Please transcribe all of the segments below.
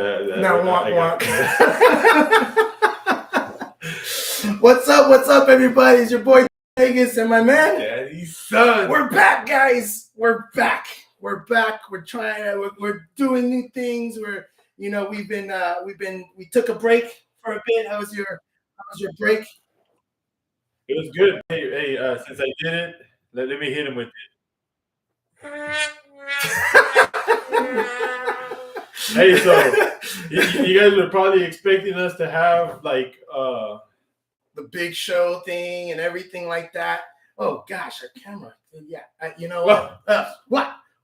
Now, wonk, wonk. What's up? What's up, everybody? It's your boy Vegas and my man Daddy's son. We're back, guys. We're back. We're trying. We're doing new things. We took a break for a bit. How was your break? It was good. Hey, since I did it, let me hit him with it. Hey, so you guys were probably expecting us to have like the big show thing and everything like that. Oh gosh, our camera. Yeah, you know what?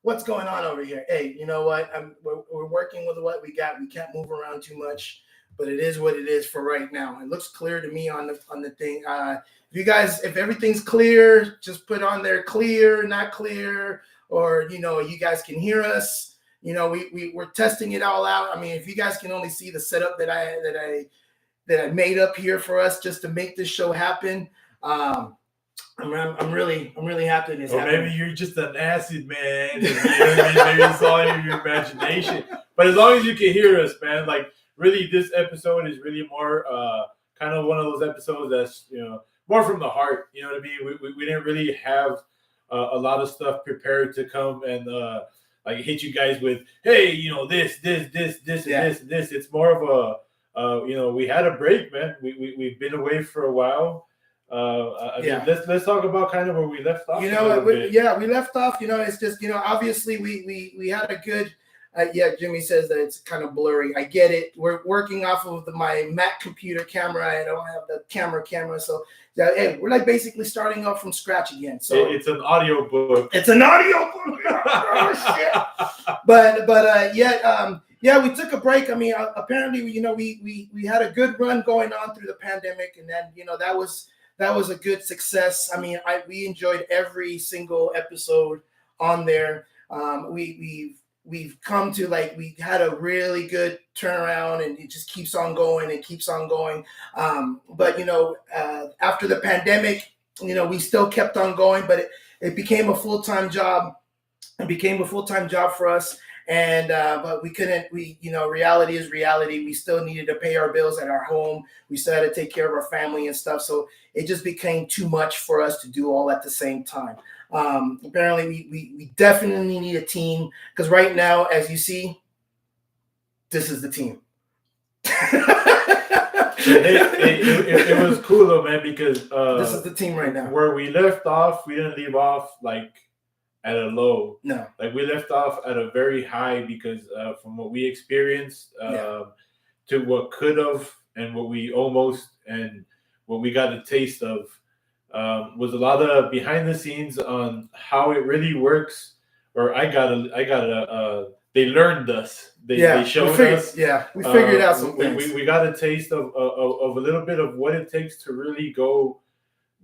What's going on over here? Hey, you know what? We're working with what we got. We can't move around too much, but it is what it is for right now. It looks clear to me on the thing. If everything's clear, just put on there clear, not clear, or you guys can hear us. We're testing it all out. I mean, if you guys can only see the setup that I made up here for us just to make this show happen. I'm really happy this happened. Maybe you're just an acid man. Maybe it's all in your imagination. But as long as you can hear us, man, like really, this episode is really more kind of one of those episodes that's more from the heart. You know what I mean? We didn't really have a lot of stuff prepared to come and like hit you guys with, hey, this, and this. It's more of a we had a break, man. We've been away for a while. Let's talk about kind of where we left off. We left off. It's just obviously we had a good. Jimmy says that it's kind of blurry. I get it. We're working off of my Mac computer camera. I don't have the camera. So hey, we're like basically starting off from scratch again. So it's an audio book. It's an audio book. Oh shit! But we took a break. I mean, apparently, we had a good run going on through the pandemic, and then that was a good success. I mean, we enjoyed every single episode on there. We've come to we had a really good turnaround, and it just keeps on going and keeps on going. But after the pandemic, we still kept on going, but it became a full-time job. It became a full-time job for us. And but we couldn't. Reality is reality. We still needed to pay our bills at our home. We still had to take care of our family and stuff. So it just became too much for us to do all at the same time. Apparently, we definitely need a team, because right now, as you see, this is the team. It was cool though, man, because this is the team right now. Where we left off, we didn't leave off at a low. No. We left off at a very high, because from what we experienced to what could have and what we almost and what we got a taste of was a lot of behind the scenes on how it really works. Or they learned us. They showed us. Yeah, we figured out some things. We got a taste of a little bit of what it takes to really go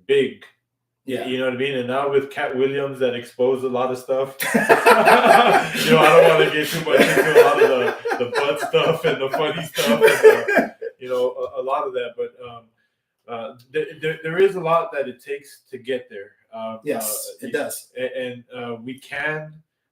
big. Yeah, you know what I mean? And now with Cat Williams that exposed a lot of stuff. I don't want to get too much into a lot of the butt stuff and the funny stuff and a lot of that. But there is a lot that it takes to get there. Yes, it does. And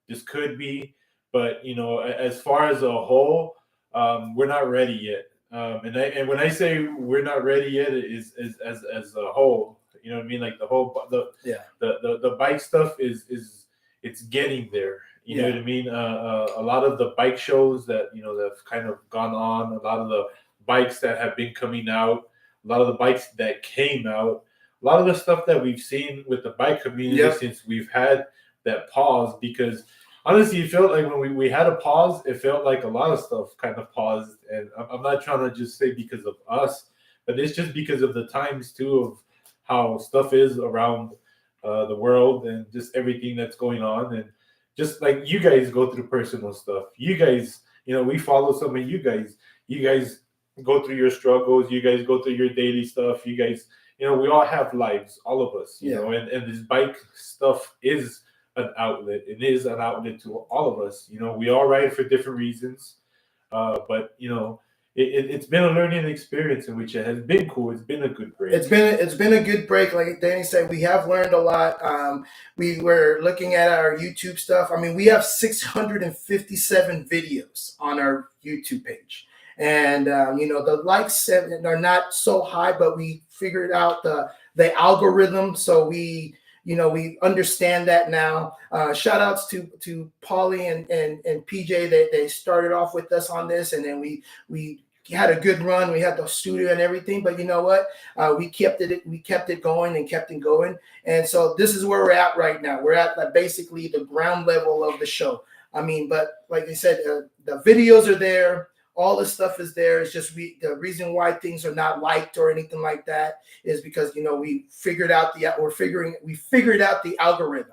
this could be, but as far as a whole, we're not ready yet. And when I say we're not ready yet, it is as a whole. You know what I mean? Like the bike stuff it's getting there. You know what I mean? A lot of the bike shows that that have kind of gone on, a lot of the bikes that have been coming out, a lot of the bikes that came out, a lot of the stuff that we've seen with the bike community since we've had that pause. Because honestly, it felt like when we had a pause, it felt like a lot of stuff kind of paused. And I'm not trying to just say because of us, but it's just because of the times too of how stuff is around the world and just everything that's going on. And just like you guys go through personal stuff. You guys, we follow some of you guys. You guys go through your struggles. You guys go through your daily stuff. You guys, we all have lives, all of us, and this bike stuff is an outlet. It is an outlet to all of us. We all ride for different reasons. But, it's been a learning experience in which it has been cool. It's been a good break. It's been a good break. Like Danny said, we have learned a lot. We were looking at our YouTube stuff. I mean, we have 657 videos on our YouTube page, and the likes are not so high, but we figured out the algorithm, so we understand that now. Shout outs to Polly and PJ. They started off with us on this, and then we had a good run. We had the studio and everything, but you know what? We kept it going and kept it going. And so this is where we're at right now. We're at basically the ground level of the show. I mean, but like I said, the videos are there. All the stuff is there. It's just the reason why things are not liked or anything like that is because we figured out the algorithm.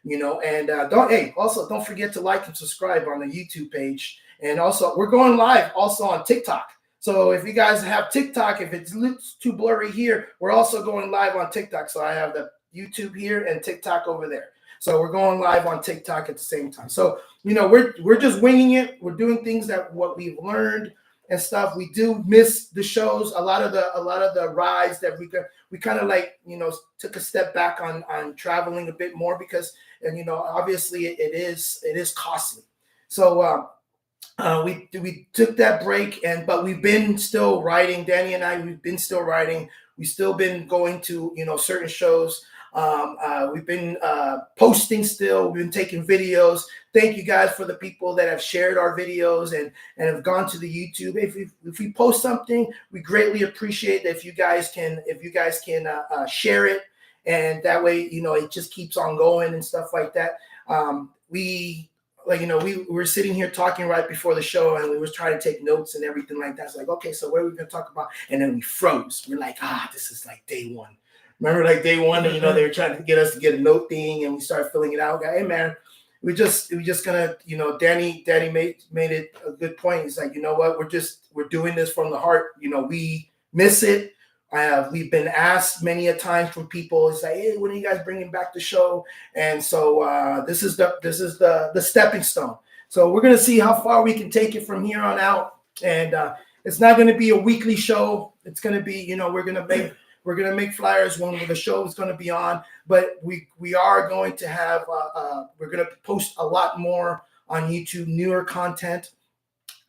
And don't forget to like and subscribe on the YouTube page. And also, we're going live also on TikTok. So if you guys have TikTok, if it looks too blurry here, we're also going live on TikTok. So I have the YouTube here and TikTok over there. So we're going live on TikTok at the same time. So we're just winging it. We're doing things that what we've learned and stuff. We do miss the shows. A lot of the rides that we kind of took a step back on traveling a bit more because obviously it is costly. So we took that break but we've been still writing. Danny and I, we've been still writing. We've still been going to certain shows. We've been posting still. We've been taking videos. Thank you guys for the people that have shared our videos and have gone to the YouTube. If we post something, we greatly appreciate that if you guys can share it, and that way it just keeps on going and stuff like that. We were sitting here talking right before the show, and we were trying to take notes and everything like that. It's like, okay, so what are we going to talk about? And then we froze. We're like, this is like day one. Remember, like day one, they were trying to get us to get a note thing, and we started filling it out. Hey, man, we just gonna, Danny made it a good point. He's like, you know what, we're doing this from the heart. We miss it. We've been asked many a times from people. It's like, hey, when are you guys bringing back the show? And so this is the stepping stone. So we're gonna see how far we can take it from here on out. And it's not gonna be a weekly show. It's gonna be, we're gonna make flyers when the show is gonna be on. But we are going to have we're gonna post a lot more on YouTube, newer content,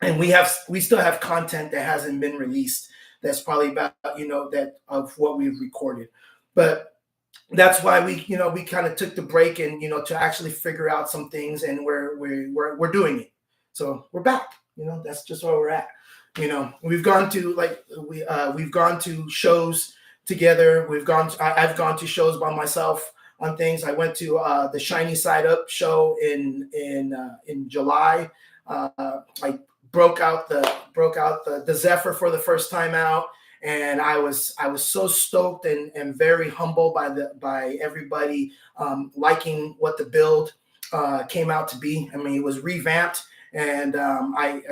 and we still have content that hasn't been released. That's probably about that of what we've recorded, but that's why we kind of took the break and to actually figure out some things, and we're doing it. So we're back. That's just where we're at. We've gone to we've gone to shows together. I've gone to shows by myself on things. I went to the Shiny Side Up show in July. I broke out the Zephyr for the first time out, and I was so stoked and very humbled by everybody liking what the build came out to be. I mean, it was revamped, and I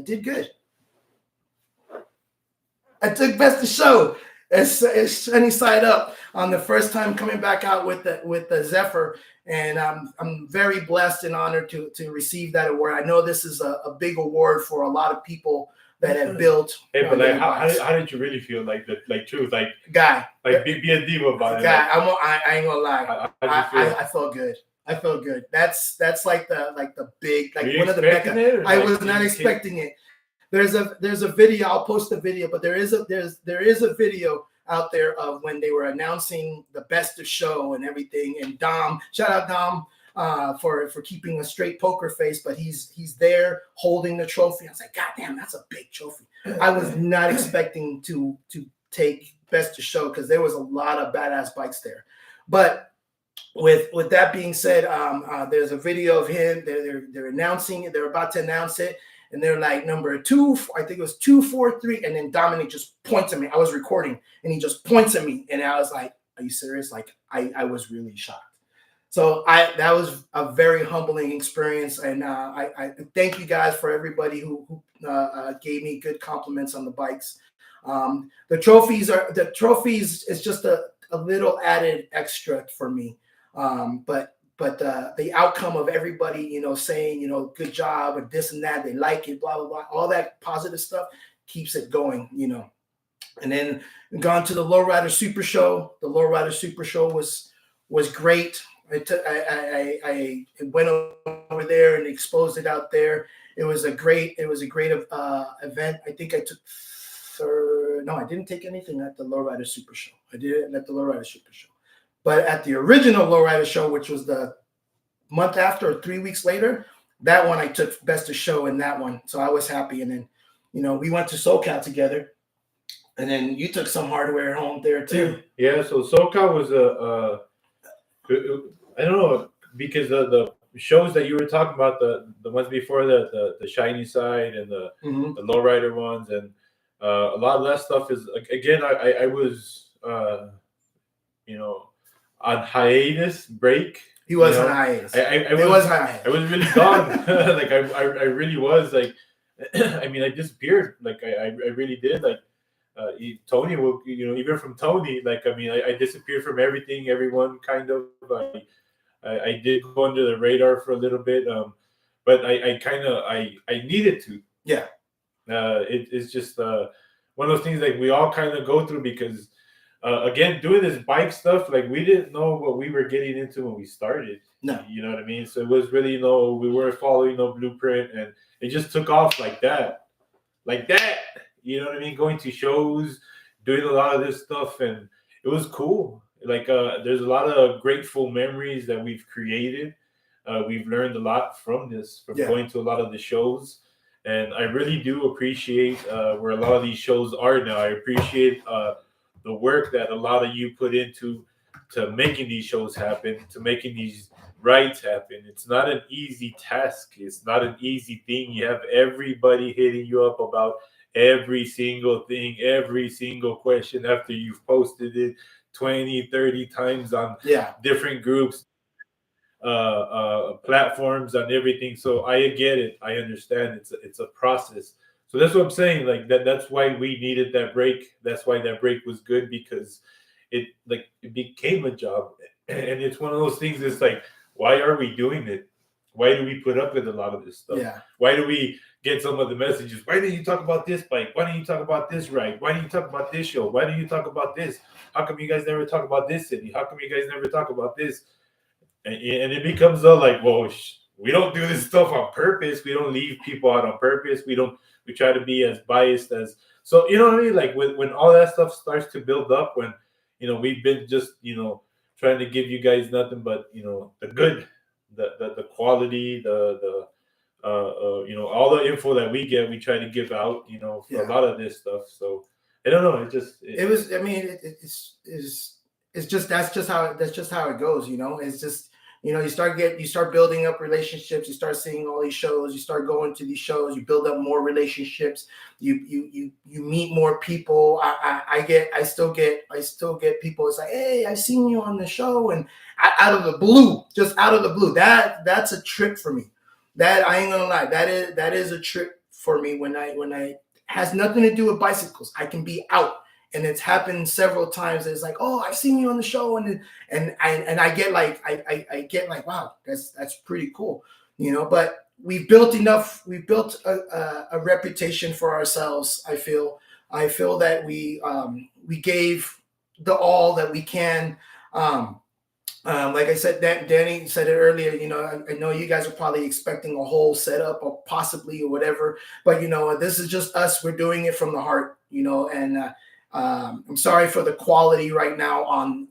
did good. I took best of show. It's Shiny Side Up on the first time coming back out with the Zephyr, and I'm very blessed and honored to receive that award. I know this is a big award for a lot of people that have built. Hey, but like, how did you really feel? Like truth, like guy, like be a diva about it. Guy, I ain't gonna lie. I felt good. I felt good. That's like the big, like one of the mecca. I was not expecting it. There's a video. I'll post the video, but there is a video out there of when they were announcing the best of show and everything. And Dom, shout out Dom for keeping a straight poker face, but he's there holding the trophy. I was like, God damn, that's a big trophy. I was not expecting to take best of show because there was a lot of badass bikes there. But with that being said, there's a video of him. They're announcing it. They're about to announce it. And they're like number 2, I think it was 2, 4, 3. And then Dominic just points at me. I was recording and he just points at me. And I was like, are you serious? Like, I was really shocked. So that was a very humbling experience. And I thank you guys for everybody who gave me good compliments on the bikes. The trophies is just a little added extra for me. But the outcome of everybody, saying, good job or this and that, they like it, blah, blah, blah, all that positive stuff, keeps it going, you know. And then gone to the Lowrider Super Show. The Lowrider Super Show was great. I went over there and exposed it out there. It was a great event. I think I took no, I didn't take anything at the Lowrider Super Show. I did it at the Lowrider Super Show, but at the original Lowrider Show, which was the month after or 3 weeks later, that one I took best of show in that one. So I was happy. And then, you know, we went to SoCal together, and then you took some hardware home there too. Yeah. So SoCal was I don't know, because the shows that you were talking about, the ones before the shiny side and the lowrider ones, and a lot of that stuff is, again, I was you know, on hiatus break. He was on hiatus. I was really gone. Like I really was, like, I mean, I disappeared. Like I really did. Like Tony will, you know, even from Tony, like, I mean, I disappeared from everything, everyone, kind of. I did go under the radar for a little bit, but I needed to. Yeah. It's just one of those things like we all kind of go through, because again, doing this bike stuff, like, we didn't know what we were getting into when we started. No. You know what I mean? So it was really we weren't following no blueprint, and it just took off like that. You know what I mean? Going to shows, doing a lot of this stuff, and it was cool. Like there's a lot of grateful memories that we've created. We've learned a lot from this, from going to a lot of the shows. And I really do appreciate where a lot of these shows are now. I appreciate the work that a lot of you put into making these shows happen, to making these rides happen. It's not an easy task. It's not an easy thing. You have everybody hitting you up about every single thing, every single question after you've posted it 20, 30 times on different groups, platforms, on everything. So I get it. I understand. It's a process. So that's what I'm saying. Like that's why we needed that break. That's why that break was good, because it became a job. And it's one of those things. It's like, why are we doing it? Why do we put up with a lot of this stuff? Yeah. Why do we get some of the messages? Why didn't you talk about this bike? Why didn't you talk about this ride? Why didn't you talk about this show? Why didn't you talk about this? How come you guys never talk about this city? How come you guys never talk about this? And it becomes like, well, we don't do this stuff on purpose. We don't leave people out on purpose. We try to be as biased as, so, you know what I mean? Like when all that stuff starts to build up, when, you know, we've been just, you know, trying to give you guys nothing but, you know, the good, the quality, the you know, all the info that we get, we try to give out, you know, for a lot of this stuff. So I don't know. It was. I mean, it's just that's just how it goes. You know, it's just, you know, you start building up relationships. You start seeing all these shows. You start going to these shows. You build up more relationships. You meet more people. I still get people. It's like, hey, I seen you on the show, and out of the blue, just out of the blue. That's a trip for me. That, I ain't gonna lie, that is a trip for me when I has nothing to do with bicycles. I can be out, and it's happened several times. It's like, oh, I've seen you on the show, and I get like, I get like, wow, that's pretty cool, you know. But we've built a reputation for ourselves. I feel that we gave the all that we can. Like I said, Danny said it earlier, you know, I know you guys are probably expecting a whole setup or possibly or whatever, but, you know, this is just us. We're doing it from the heart, you know, and I'm sorry for the quality right now on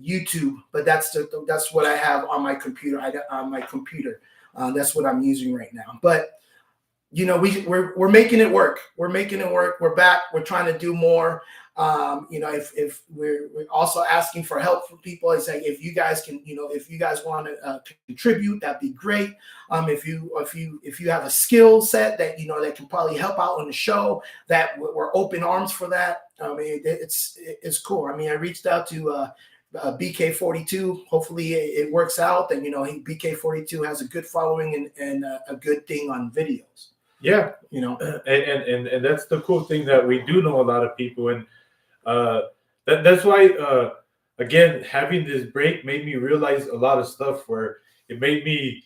YouTube, but that's what I have on my computer. That's what I'm using right now. But, you know, we're making it work. We're making it work. We're back. We're trying to do more. You know, if we're also asking for help from people, it's like, if you guys can, you know, if you guys want to contribute, that'd be great. If you have a skill set that, you know, that can probably help out on the show, that we're open arms for that. I mean, it's cool. I mean, I reached out to BK42. Hopefully it works out, and, you know, BK42 has a good following and a good thing on videos. Yeah, you know, and that's the cool thing, that we do know a lot of people, and that's why again, having this break made me realize a lot of stuff, where it made me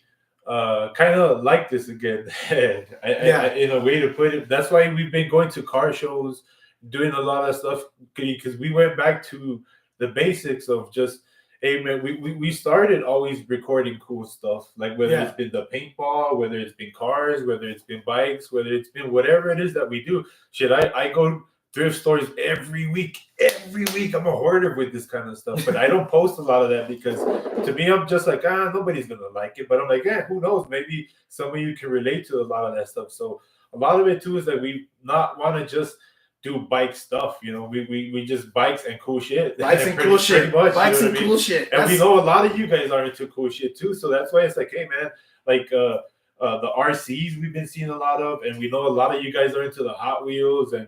kind of like this again. In a way to put it. That's why we've been going to car shows, doing a lot of stuff because we went back to the basics of just, hey man, we started always recording cool stuff, like whether it's been the paintball, whether it's been cars, whether it's been bikes, whether it's been whatever it is that we do. Shit, I go thrift stores every week. Every week, I'm a hoarder with this kind of stuff, but I don't post a lot of that because to me, I'm just like, nobody's gonna like it. But I'm like, who knows? Maybe some of you can relate to a lot of that stuff. So a lot of it too is that we not want to just do bike stuff. We just bikes and cool shit. Bikes and cool shit. Much, bikes and cool shit. And we know a lot of you guys are into cool shit too. So that's why it's like, hey man, like the RCs we've been seeing a lot of, and we know a lot of you guys are into the Hot Wheels, and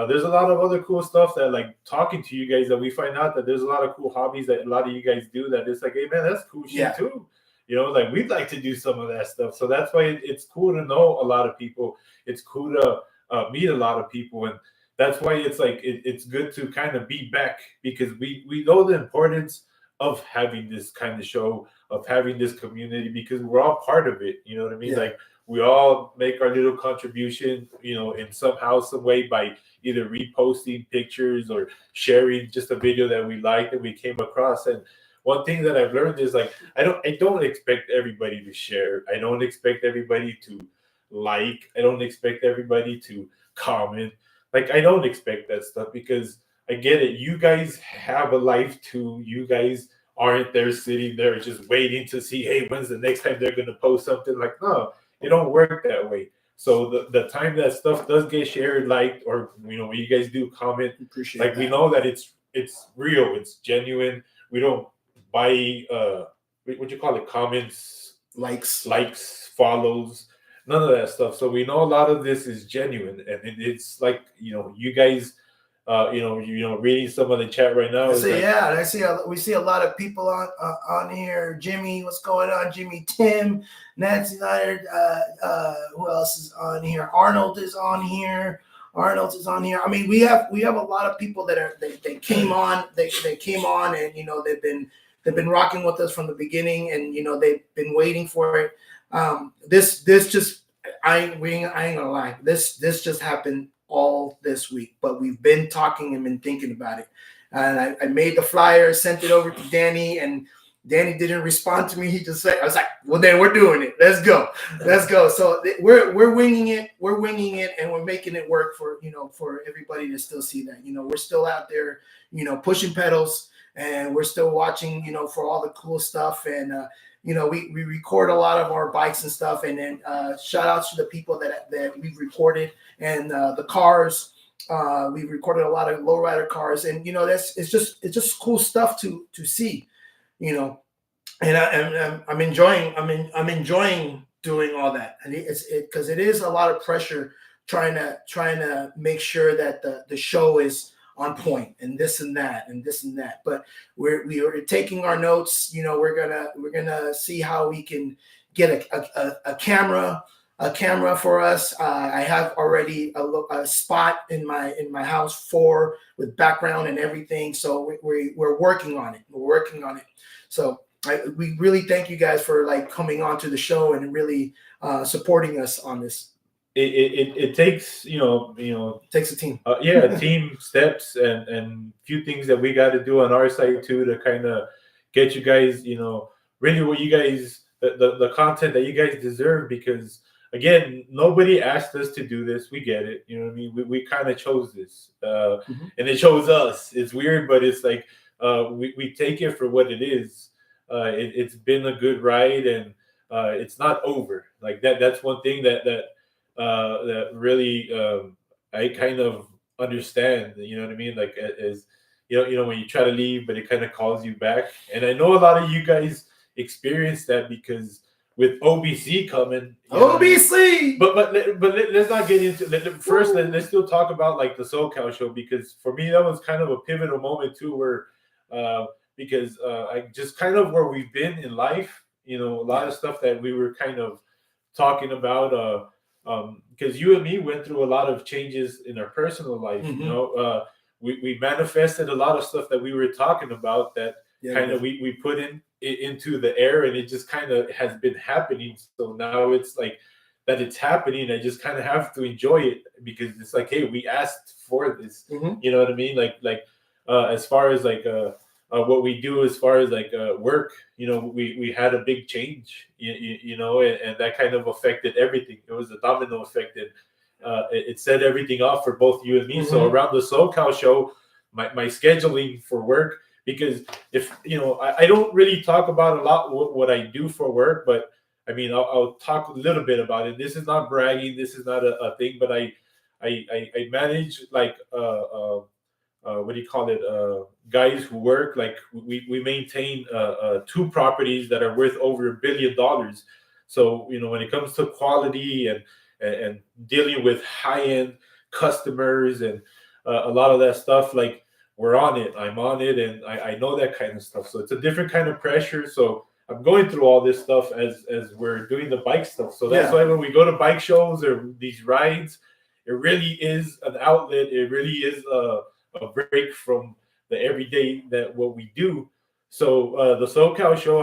there's a lot of other cool stuff that, like, talking to you guys, that we find out that there's a lot of cool hobbies that a lot of you guys do that it's like, hey man, that's cool shit too. Like we'd like to do some of that stuff. So that's why it's cool to know a lot of people. It's cool to meet a lot of people, and that's why it's like it's good to kind of be back, because we know the importance of having this kind of show, of having this community, because we're all part of it. You know what I mean? Like we all make our little contribution, in somehow, some way, by either reposting pictures or sharing just a video that we liked that we came across. And one thing that I've learned is, like, I don't expect everybody to share. I don't expect everybody to like. I don't expect everybody to comment. Like, I don't expect that stuff, because I get it. You guys have a life too. You guys aren't there sitting there just waiting to see, hey, when's the next time they're going to post something. Like, no, it don't work that way. So the time that stuff does get shared, liked, or when you guys do comment, appreciate that. We know that it's real, it's genuine. We don't buy what you call it, comments, likes, follows, none of that stuff. So we know a lot of this is genuine, and it's like, you guys, reading some of the chat right now. We see a lot of people on here. Jimmy, what's going on? Jimmy, Tim, Nancy, who else is on here? Arnold is on here. I mean, we have a lot of people that they came on. They came on, and they've been rocking with us from the beginning, and they've been waiting for it. This just, I ain't gonna lie. This just happened all this week, but we've been talking and been thinking about it. And I made the flyer, sent it over to Danny, and Danny didn't respond to me. He just said, I was like, well, then we're doing it. Let's go. So we're winging it, and we're making it work for everybody to still see that. We're still out there, pushing pedals, and we're still watching, for all the cool stuff. And we record a lot of our bikes and stuff, and then shout outs to the people that we've recorded, and the cars. We've recorded a lot of lowrider cars, and it's just cool stuff to see, and I'm enjoying doing all that, and it's because it is a lot of pressure trying to make sure that the show is on point, and this and that. But we are taking our notes. We're gonna see how we can get a camera for us. I have already a spot in my house with background and everything. So we're working on it. So we really thank you guys for coming on to the show and really supporting us on this. It takes takes a team. Team steps and few things that we got to do on our side too, to kind of get you guys really what you guys, the content that you guys deserve, because again, nobody asked us to do this. We get it. You know what I mean? We kind of chose this, and it chose us. It's weird, but it's like we take it for what it is. It's been a good ride, and it's not over. Like that. That's one thing that really I kind of understand. You know what I mean? Like as when you try to leave, but it kind of calls you back. And I know a lot of you guys experience that, because with OBC coming, OBC. But let's not get into. First, let's still talk about the SoCal show, because for me that was kind of a pivotal moment too, where because I just kind of where we've been in life. A lot of stuff that we were kind of talking about. Because you and me went through a lot of changes in our personal life. We manifested a lot of stuff that we were talking about that we put into the air, and it just kind of has been happening. So now it's like that it's happening. I just kind of have to enjoy it because it's like, hey, we asked for this. Mhm. You know what I mean? As far as what we do as far as work, we had a big change, and that kind of affected everything. It was a domino effect, and it set everything off for both you and me. So around the SoCal show, my scheduling for work, because if I don't really talk about a lot what I do for work, but I mean I'll talk a little bit about it. This is not bragging, this is not a thing, but I manage what do you call it? Guys who work, like we maintain 2 properties that are worth over $1 billion. So when it comes to quality and dealing with high end customers and a lot of that stuff, like we're on it. I'm on it, and I know that kind of stuff. So it's a different kind of pressure. So I'm going through all this stuff as we're doing the bike stuff. So that's why when we go to bike shows or these rides, it really is an outlet. It really is a break from the everyday that what we do. So the SoCal show,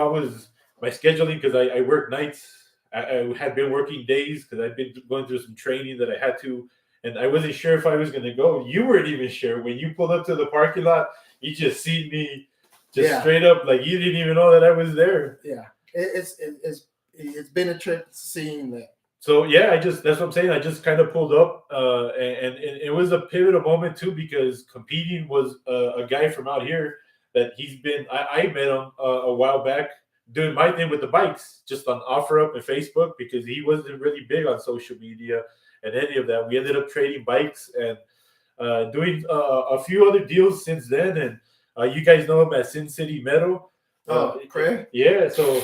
my scheduling, because I work nights. I had been working days because I've been going through some training that I had to, and I wasn't sure if I was going to go. You weren't even sure. When you pulled up to the parking lot, you just seen me just straight up, like you didn't even know that I was there. Yeah, it's been a trip seeing that. So yeah, that's what I'm saying. I just kind of pulled up, and it was a pivotal moment too, because competing was a guy from out here that I met him a while back doing my thing with the bikes, just on OfferUp and Facebook, because he wasn't really big on social media and any of that. We ended up trading bikes and doing a few other deals since then. And you guys know him as Sin City Metal. Craig? Yeah, so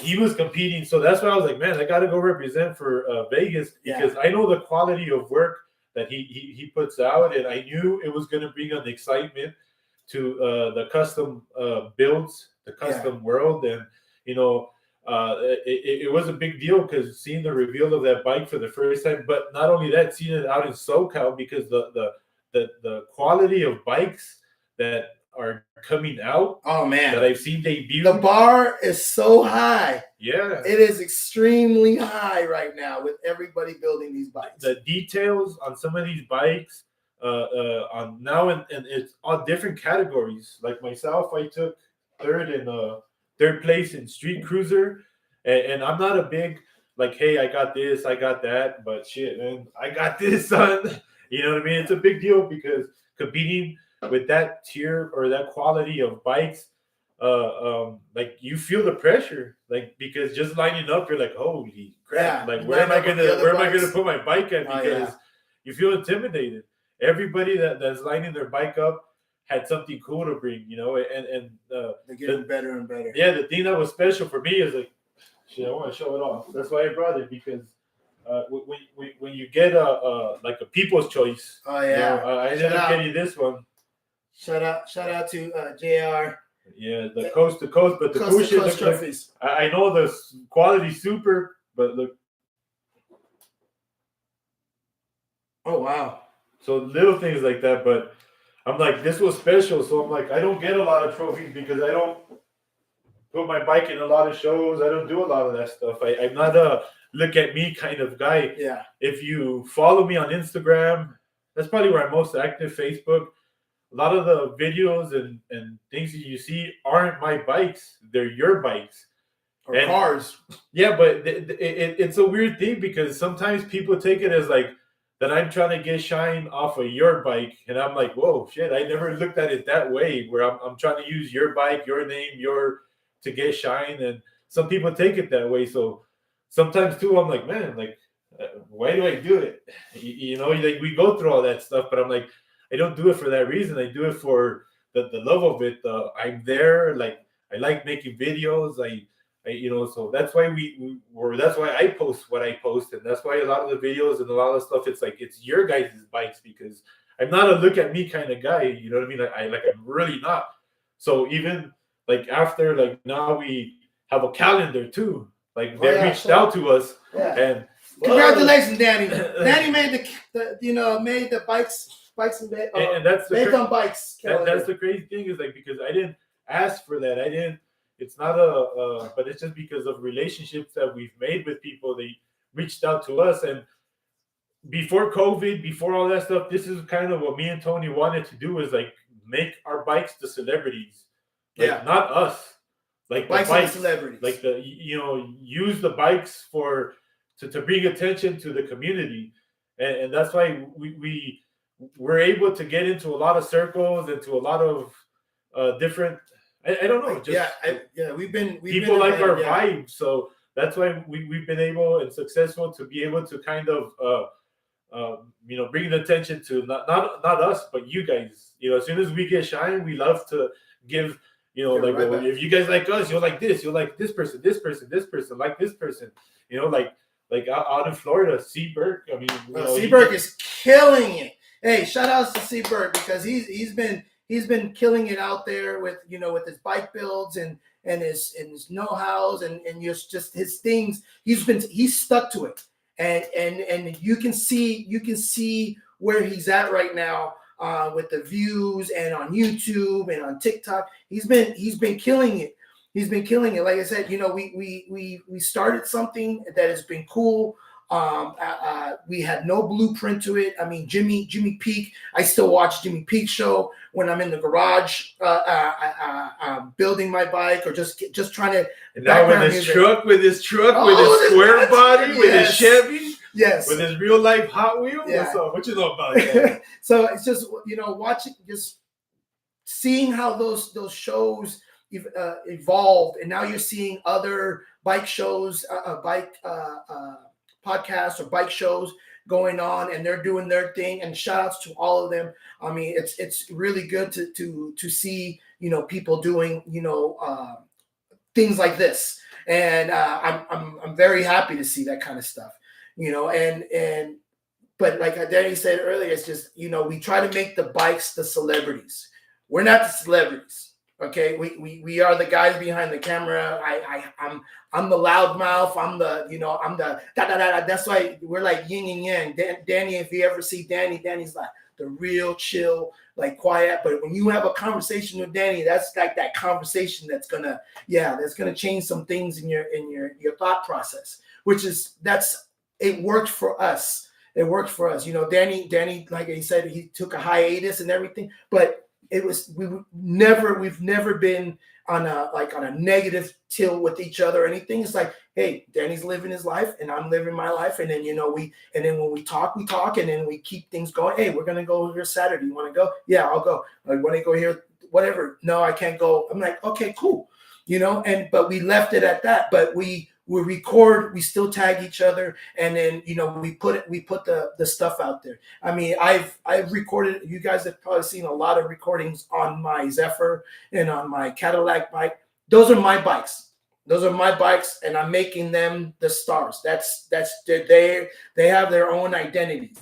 he was competing. So that's why I was like, man, I got to go represent for Vegas, because I know the quality of work that he puts out, and I knew it was going to bring an excitement to the custom builds, the custom world. And it was a big deal, because seeing the reveal of that bike for the first time, but not only that, seeing it out in SoCal, because the quality of bikes that are coming out, oh man, that I've seen debut, the bar is so high. Yeah, it is extremely high right now with everybody building these bikes. The details on some of these bikes on now, and it's all different categories. Like myself, I took third place in street cruiser, and I'm not a big like, hey, I got this, I got that, but shit, man, I got this, son. You know what I mean? It's a big deal, because competing with that tier or that quality of bikes, like you feel the pressure, like, because just lining up, you're like, holy crap, like where am I gonna put my bike at? Because you feel intimidated. Everybody that's lining their bike up had something cool to bring, and they're getting better and better. Yeah, the thing that was special for me is like, shit, I want to show it off. That's why I brought it, because when you get a people's choice, I ended up getting this one. Shout out to JR. Yeah, the coast to coast, but the coast to coast trophies. I know the quality super, but look. Oh wow! So little things like that, but I'm like, this was special. So I'm like, I don't get a lot of trophies because I don't put my bike in a lot of shows. I don't do a lot of that stuff. I'm not a look at me kind of guy. Yeah. If you follow me on Instagram, that's probably where I'm most active. Facebook. A lot of the videos and things that you see aren't my bikes. They're your bikes. Or cars. Yeah, but it's a weird thing, because sometimes people take it as like that I'm trying to get shine off of your bike. And I'm like, whoa, shit, I never looked at it that way, where I'm trying to use your bike, your name, to get shine. And some people take it that way. So sometimes too, I'm like, man, like, why do I do it? Like we go through all that stuff, but I'm like, I don't do it for that reason. I do it for the love of it. I'm there. Like, I like making videos. So that's why that's why I post what I post. And that's why a lot of the videos and a lot of stuff, it's like, it's your guys' bikes, because I'm not a look at me kind of guy. You know what I mean? I'm really not. So even like after, like now we have a calendar too. Like they reached out to us. Yeah. And congratulations, Danny. Danny made the bikes and that's the bikes. And that's the crazy thing, is like, because I didn't ask for that. I didn't It's not but it's just because of relationships that we've made with people. They reached out to us, and before COVID, before all that stuff, this is kind of what me and Tony wanted to do, is like make our bikes the celebrities, like not us, like bikes the bikes, celebrities, like use the bikes to bring attention to the community, and that's why we're able to get into a lot of circles, into a lot of different. I don't know, just we've been people like our vibe, so that's why we've been able and successful to be able to kind of bringing attention to not us, but you guys. As soon as we get shine, we love to give. If you guys like us, you'll like this. You'll like this person, this person, this person, like this person. Like out in Florida, C. Burke. I mean, C. Burke is killing it. Hey, shout outs to C. Burke, because he's been killing it out there with with his bike builds and his know-hows and just his things. He's stuck to it. And you can see where he's at right now with the views, and on YouTube and on TikTok. He's been killing it. He's been killing it. Like I said, we started something that has been cool. We had no blueprint to it. I mean, Jimmy Peak. I still watch Jimmy Peak's show when I'm in the garage building my bike, or just trying to. And now with his truck, with his square body, with his Chevy, with his real life Hot Wheel. What's up? What you know about that? So it's just watching, just seeing how those shows evolved, and now you're seeing other bike shows, podcasts or bike shows going on, and they're doing their thing. And shout outs to all of them. I mean, it's really good to see people doing things like this, and I'm very happy to see that kind of stuff. But like Danny said earlier, it's just we try to make the bikes the celebrities. We're not the celebrities. Okay, we are the guys behind the camera. I'm the loudmouth. I'm the da da da. That's why we're like yin and yang. Danny, if you ever see Danny's like the real chill, like quiet. But when you have a conversation with Danny, that's like that conversation that's gonna change some things in your thought process. It worked for us. It worked for us. Danny, like he said, he took a hiatus and everything, but we've never been on a negative till with each other or anything. It's like, hey, Danny's living his life and I'm living my life, and then when we talk, and then we keep things going. Hey, we're gonna go here Saturday. You want to go? Yeah, I'll go. I want to go here. Whatever. No, I can't go. I'm like, okay, cool. But we left it at that. But we record, we still tag each other, and then we put the stuff out there. I mean, I've recorded. You guys have probably seen a lot of recordings on my Zephyr and on my Cadillac bike. Those are my bikes. And I'm making them the stars. They have their own identities.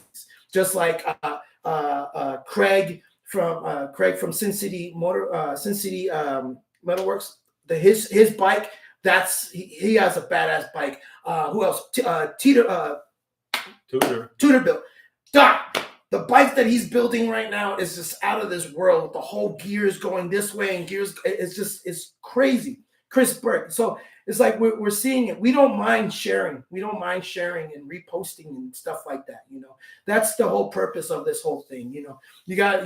Just like Craig from Sin City Metalworks. His bike. He has a badass bike. Who else? Tudor built. The bike that he's building right now is just out of this world. The whole gears going this way and gears. It's crazy. Chris Burke. So it's like we're seeing it. We don't mind sharing. We don't mind sharing and reposting and stuff like that. That's the whole purpose of this whole thing. You got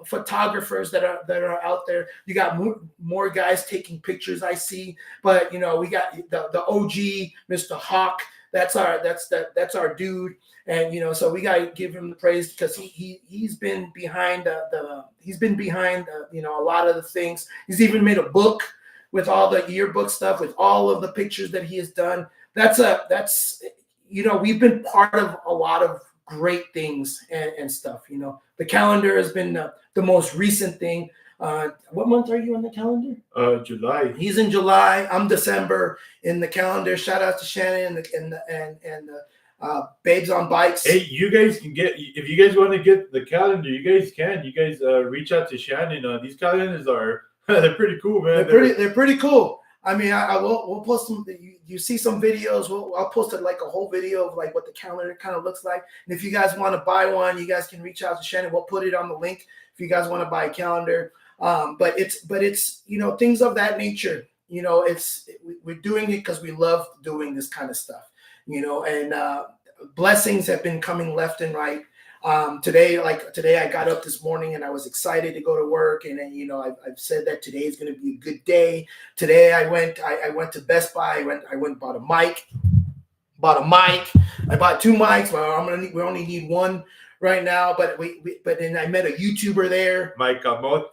photographers that are out there. You got more guys taking pictures. I see, but we got the OG Mr. Hawk. That's our dude. And so we gotta give him the praise, because he's been behind a lot of the things. He's even made a book with all the yearbook stuff, with all of the pictures that he has done. We've been part of a lot of great things and stuff. The calendar has been the most recent thing. What month are you on the calendar? July. He's in July. I'm December in the calendar. Shout out to Shannon and Babes on Bikes. Hey, you guys can if you guys want to get the calendar, you guys can. You guys reach out to Shannon. These calendars are they're pretty cool, man. They're pretty cool. I mean, we'll post some. You see some videos. I'll post like a whole video of like what the calendar kind of looks like. And if you guys want to buy one, you guys can reach out to Shannon. We'll put it on the link if you guys want to buy a calendar. But it's things of that nature. we're doing it because we love doing this kind of stuff, and blessings have been coming left and right. Today I got up this morning and I was excited to go to work, and then I've said that today is going to be a good day. Today I went to Best Buy. I went and bought a mic. I bought 2 mics. Well, we only need 1 right now, but then I met a YouTuber there. Mike Camote.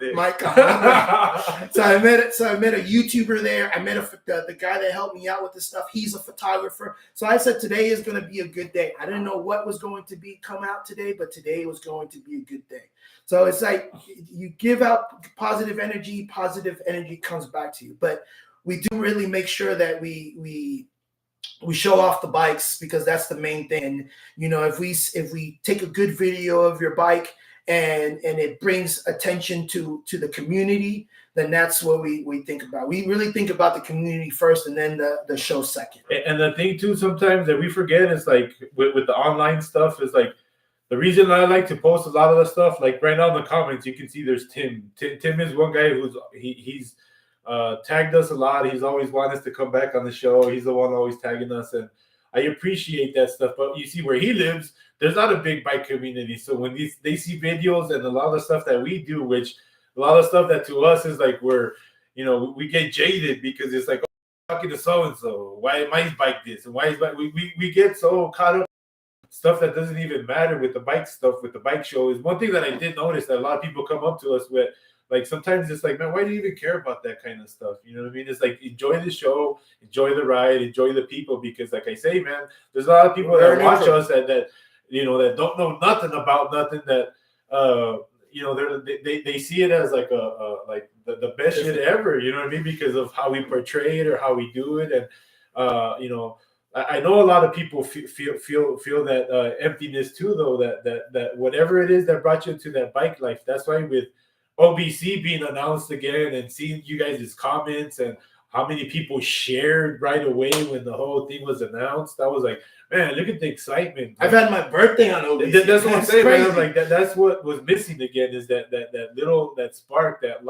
So I met a YouTuber there. I met the guy that helped me out with this stuff. He's a photographer. So I said today is going to be a good day. I didn't know what was going to come out today, but today was going to be a good day. So it's like you give out positive energy comes back to you. But we do really make sure that we show off the bikes, because that's the main thing. And if we take a good video of your bike and it brings attention to the community, then that's what we think about. We really think about the community first, and then the show second. And the thing too, sometimes that we forget is like with the online stuff is like, the reason I like to post a lot of the stuff, like right now in the comments, you can see there's Tim. Tim is one guy he's tagged us a lot. He's always wanted us to come back on the show. He's the one always tagging us, and I appreciate that stuff. But you see, where he lives, there's not a big bike community. So when they see videos and a lot of the stuff that we do, which a lot of stuff that to us is like we get jaded, because it's like, oh, talking to so and so, why am I bike this and why is we get so caught up in stuff that doesn't even matter with the bike stuff, with the bike show. Is one thing that I did notice that a lot of people come up to us with. Like sometimes it's like, man, why do you even care about that kind of stuff? You know what I mean? It's like, enjoy the show, enjoy the ride, enjoy the people, because like I say, man, there's a lot of people that watch us that that don't know nothing about nothing, that they see it as like like the best shit ever. You know what I mean? Because of how we portray it or how we do it, and I know a lot of people feel that emptiness too, though. That whatever it is that brought you to that bike life, that's why with OBC being announced again and seeing you guys' comments and how many people shared right away when the whole thing was announced, I was like, man, look at the excitement. I've had my birthday on OBC. That's what I'm saying, man. Like that's what was missing again, is that little, that spark, that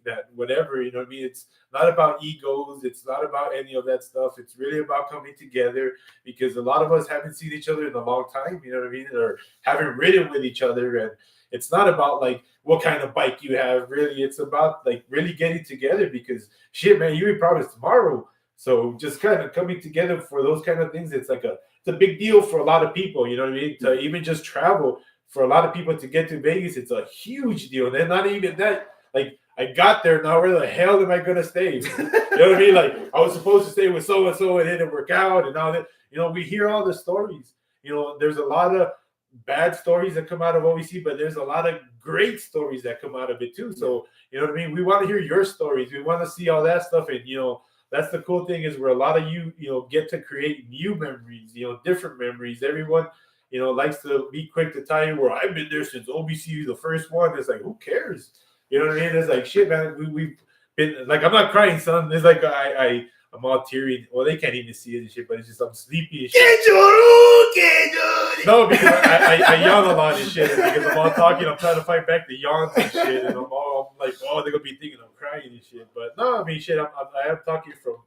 that whatever, you know what I mean? It's not about egos. It's not about any of that stuff. It's really about coming together, because a lot of us haven't seen each other in a long time, you know what I mean? Or haven't ridden with each other. And it's not about like what kind of bike you have, really. It's about like really getting together, because shit, man, you promised tomorrow. So just kind of coming together for those kind of things, it's like it's a big deal for a lot of people, you know what I mean? To even just travel, for a lot of people to get to Vegas, it's a huge deal. They're not even that, like, I got there, now where the hell am I gonna stay? You know what I mean? Like, I was supposed to stay with so and so, and it didn't work out, and now that we hear all the stories. There's a lot of bad stories that come out of OVC, but there's a lot of great stories that come out of it too. So you know what I mean? We want to hear your stories. We want to see all that stuff, and that's the cool thing, is where a lot of you get to create new memories, different memories. Everyone likes to be quick to tell you, where I've been there since OBC, the first one. It's like, who cares? You know what I mean? It's like, shit, man. We've been like, I'm not crying, son. It's like I'm all teary. Well, they can't even see it and shit, but it's just I'm sleepy and shit. No, because I yawn a lot and shit, and because I'm all talking, I'm trying to fight back the yawns and shit, and I'm like, oh, they're gonna be thinking I'm crying and shit. But no, I mean, shit, I am talking from.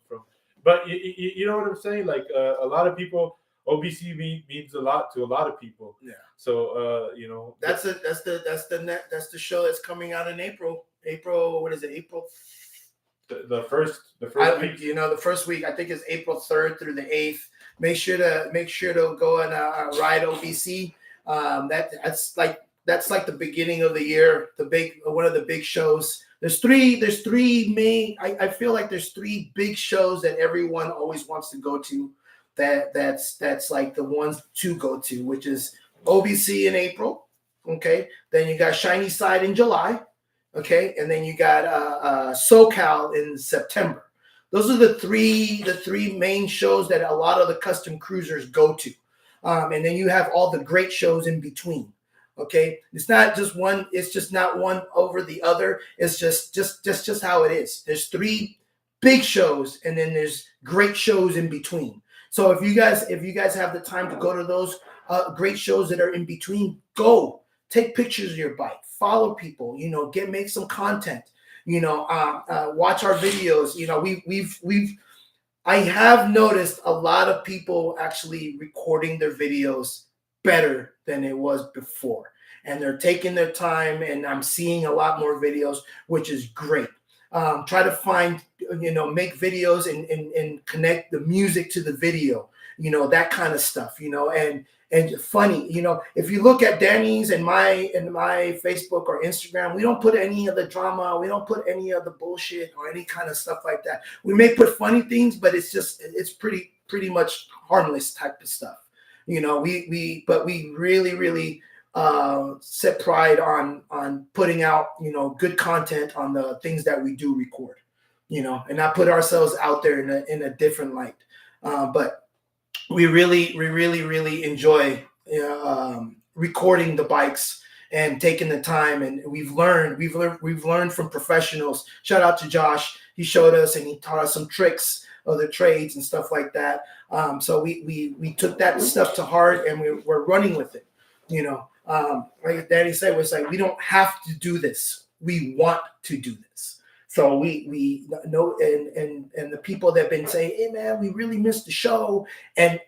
But you know what I'm saying? Like a lot of people, OBC means a lot to a lot of people. Yeah. So that's the show that's coming out in April. What is it? April. The first week. The first week, I think it's April 3rd through the 8th. Make sure to go and ride OBC. That's like the beginning of the year, one of the big shows. There's three main. I feel like there's 3 big shows that everyone always wants to go to. That's like the ones to go to, which is OBC in April. Okay, then you got Shiny Side in July. Okay, and then you got SoCal in September. Those are the three main shows that a lot of the custom cruisers go to, and then you have all the great shows in between. Okay, it's not just one. It's just not one over the other. It's just how it is. There's 3 big shows, and then there's great shows in between. So if you guys have the time to go to those great shows that are in between, go take pictures of your bike. Follow people, make some content, Watch our videos. I have noticed a lot of people actually recording their videos better than it was before. And they're taking their time, and I'm seeing a lot more videos, which is great. Try to find, make videos and connect the music to the video, that kind of stuff, and funny, if you look at Danny's and my Facebook or Instagram, we don't put any of the drama, we don't put any of the bullshit or any kind of stuff like that. We may put funny things, but it's pretty much harmless type of stuff. But we really set pride on putting out, good content on the things that we do record, and not put ourselves out there in a different light. But we really enjoy recording the bikes and taking the time, and we've learned from professionals. Shout out to Josh. He showed us and he taught us some tricks of the trades and stuff like that. So we took that stuff to heart, and we're running with it. Like Danny said, it's like we don't have to do this. We want to do this. So we know, and the people that have been saying, "Hey man, we really missed the show," and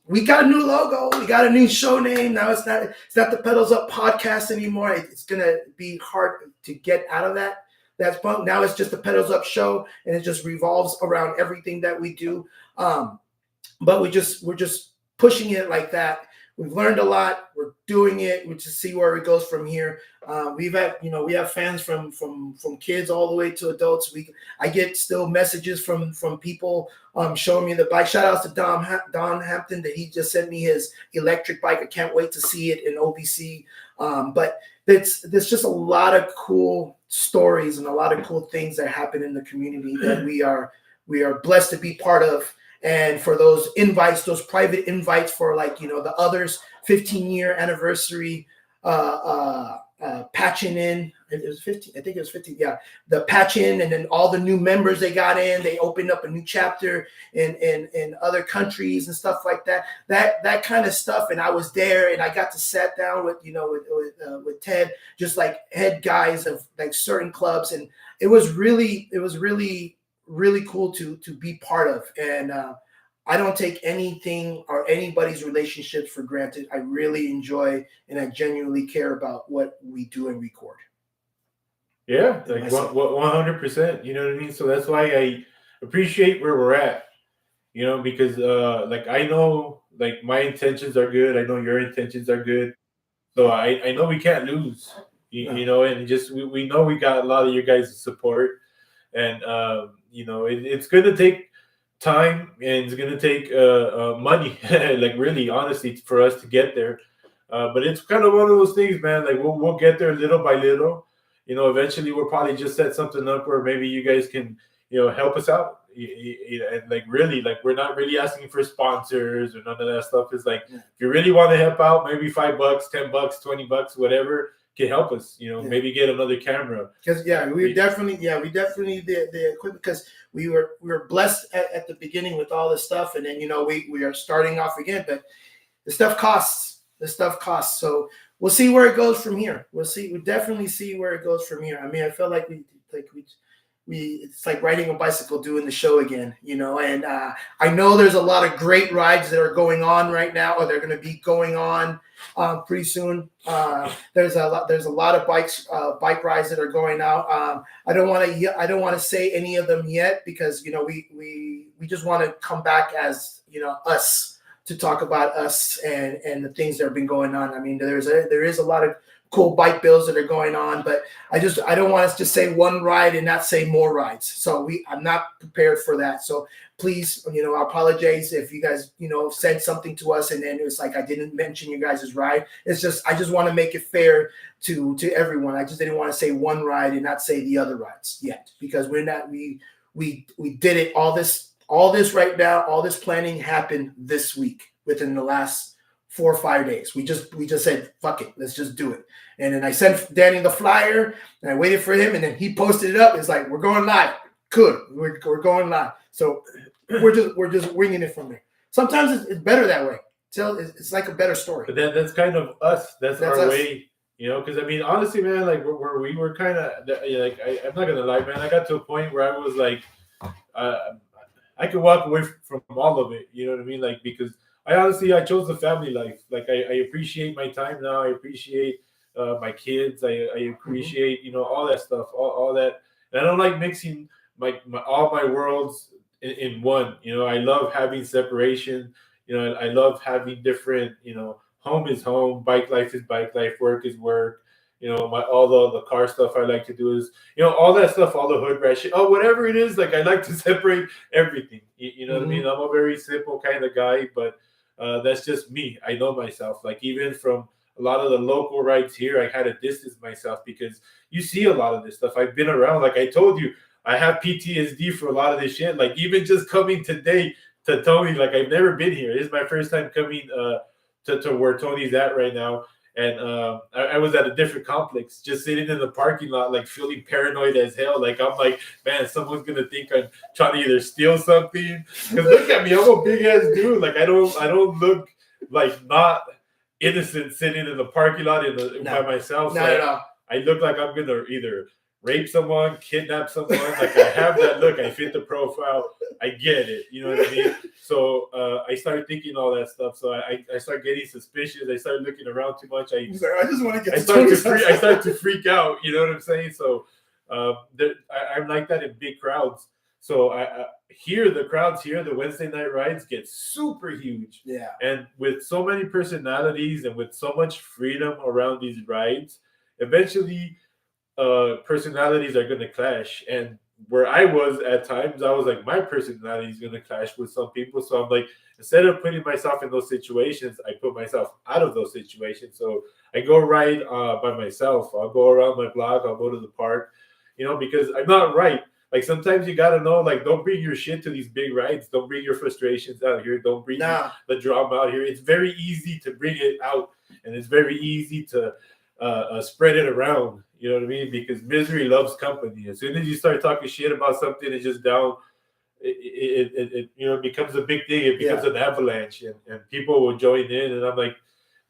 we got a new logo, we got a new show name. Now it's not the Pedals Up podcast anymore. It's gonna be hard to get out of that. That's fun. Now it's just the Pedals Up show, and it just revolves around everything that we do. But we're just pushing it like that. We've learned a lot. We're doing it. We just see where it goes from here. We have fans from kids all the way to adults. I get still messages from people showing me the bike. Shout outs to Don Hampton that he just sent me his electric bike. I can't wait to see it in OBC. But there's just a lot of cool stories and a lot of cool things that happen in the community that we are blessed to be part of. And for those invites, those private invites for the others 15-year anniversary, patching in, it was 15, I think it was 15. Yeah. The patch in, and then all the new members they got in, they opened up a new chapter in other countries and stuff like that, that kind of stuff. And I was there, and I got to sit down with Ted, just like head guys of like certain clubs. And it was really cool to be part of. And I don't take anything or anybody's relationships for granted. I really enjoy and I genuinely care about what we do and record. Yeah, like 100%. You know what I mean? So that's why I appreciate where we're at, because I know like my intentions are good. I know your intentions are good. So I know we can't lose, and just we know we got a lot of your guys' support. And it's going to take time, and it's going to take money, like really honestly, for us to get there. But it's kind of one of those things, man. Like we'll get there little by little. Eventually we'll probably just set something up where maybe you guys can help us out. And like really, like we're not really asking for sponsors or none of that stuff. It's like if you really want to help out, maybe $5, $10, $20, whatever can help us, maybe get another camera. Because we definitely need the equipment, because we were blessed at the beginning with all this stuff, and then we are starting off again, but the stuff costs. So we'll see where it goes from here. We definitely see where it goes from here. I mean, I feel like we it's like riding a bicycle, doing the show again, and I know there's a lot of great rides that are going on right now, or they're going to be going on pretty soon. There's a lot of bike rides that are going out. I don't want to say any of them yet, because we just want to come back as us to talk about us and the things that have been going on. I mean, there is a lot of cool bike builds that are going on, but I don't want us to say one ride and not say more rides. So I'm not prepared for that. So please, I apologize if you guys, said something to us and then it was like I didn't mention you guys' ride. It's just I just want to make it fair to everyone. I just didn't want to say one ride and not say the other rides yet, because we did it. All this right now, all this planning happened this week within the last 4 or 5 days. We just said, fuck it, let's just do it. And then I sent Danny the flyer, and I waited for him, and then he posted it up. It's like, we're going live. Good, we're going live. So we're just winging it from there. Sometimes it's better that way. So it's like a better story. But that's kind of us. That's our way. You know, because I mean, honestly, man, like where we were kind of like, I'm not gonna lie, man. I got to a point where I was like, uh, I could walk away from all of it. You know what I mean? Like, because I honestly, I chose the family life. Like, I appreciate my time now. I appreciate my kids. I Mm-hmm. appreciate, you know, all that stuff, all that. And I don't like mixing my all my worlds in one. You know, I love having separation. You know, I love having different. You know, home is home, bike life is bike life, work is work. You know, my all the car stuff I like to do is, you know, all that stuff, all the hood rat shit, oh, whatever it is. Like, I like to separate everything. You know what I mean? Mm-hmm. I'm a very simple kind of guy, but that's just me. I know myself. Like, even from a lot of the local rides here, I had to distance myself because you see a lot of this stuff. I've been around. Like I told you, I have PTSD for a lot of this shit. Like, even just coming today to Tony, like, I've never been here. This is my first time coming to where Tony's at right now. And I was at a different complex, just sitting in the parking lot, like feeling paranoid as hell. Like, I'm like, man, someone's gonna think I'm trying to either steal something. Because look at me, I'm a big ass dude. Like, I don't look like not innocent sitting in the parking lot by No, myself. not at So all. I look like I'm gonna either rape someone, kidnap someone. Like, I have that look. I fit the profile. I get it. You know what I mean? So I started thinking all that stuff. So I started getting suspicious. I started looking around too much. He's like, I just want to get I to started to Tony's house. I started to freak out. You know what I'm saying? So I'm like that in big crowds. So here, the crowds here, the Wednesday night rides get super huge. Yeah. And with so many personalities and with so much freedom around these rides, eventually personalities are going to clash. And where I was at times, I was like, my personality is going to clash with some people. So I'm like, instead of putting myself in those situations, I put myself out of those situations. So I go ride by myself. I'll go around my block. I'll go to the park, you know, because I'm not right. Like, sometimes you gotta know, like, don't bring your shit to these big rides. Don't bring your frustrations out here. Don't bring Nah. the drama out here. It's very easy to bring it out, and it's very easy to spread it around. You know what I mean? Because misery loves company. As soon as you start talking shit about something, it's just down. It you know, it becomes a big thing. It becomes Yeah. an avalanche, and people will join in. And I'm like,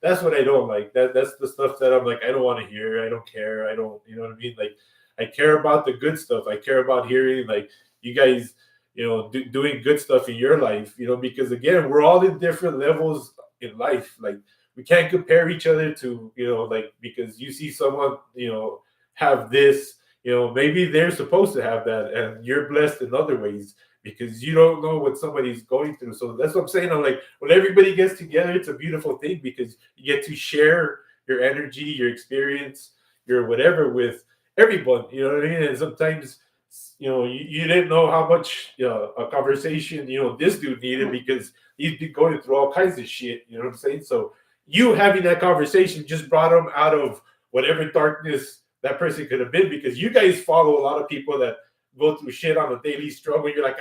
that's what I don't like. That's the stuff that I'm like, I don't want to hear. I don't care. I don't. You know what I mean? Like, I care about the good stuff. I care about hearing, like, you guys, you know, doing good stuff in your life. You know, because again, we're all in different levels in life. Like, we can't compare each other to, you know, like, because you see someone, you know, have this, you know, maybe they're supposed to have that, and you're blessed in other ways because you don't know what somebody's going through. So that's what I'm saying. I'm like, when everybody gets together, it's a beautiful thing because you get to share your energy, your experience, your whatever with everyone. You know what I mean? And sometimes, you know, you didn't know how much, you know, a conversation, you know, this dude needed because he's been going through all kinds of shit. You know what I'm saying? So you having that conversation just brought him out of whatever darkness that person could have been, because you guys follow a lot of people that go through shit on a daily struggle. You're like,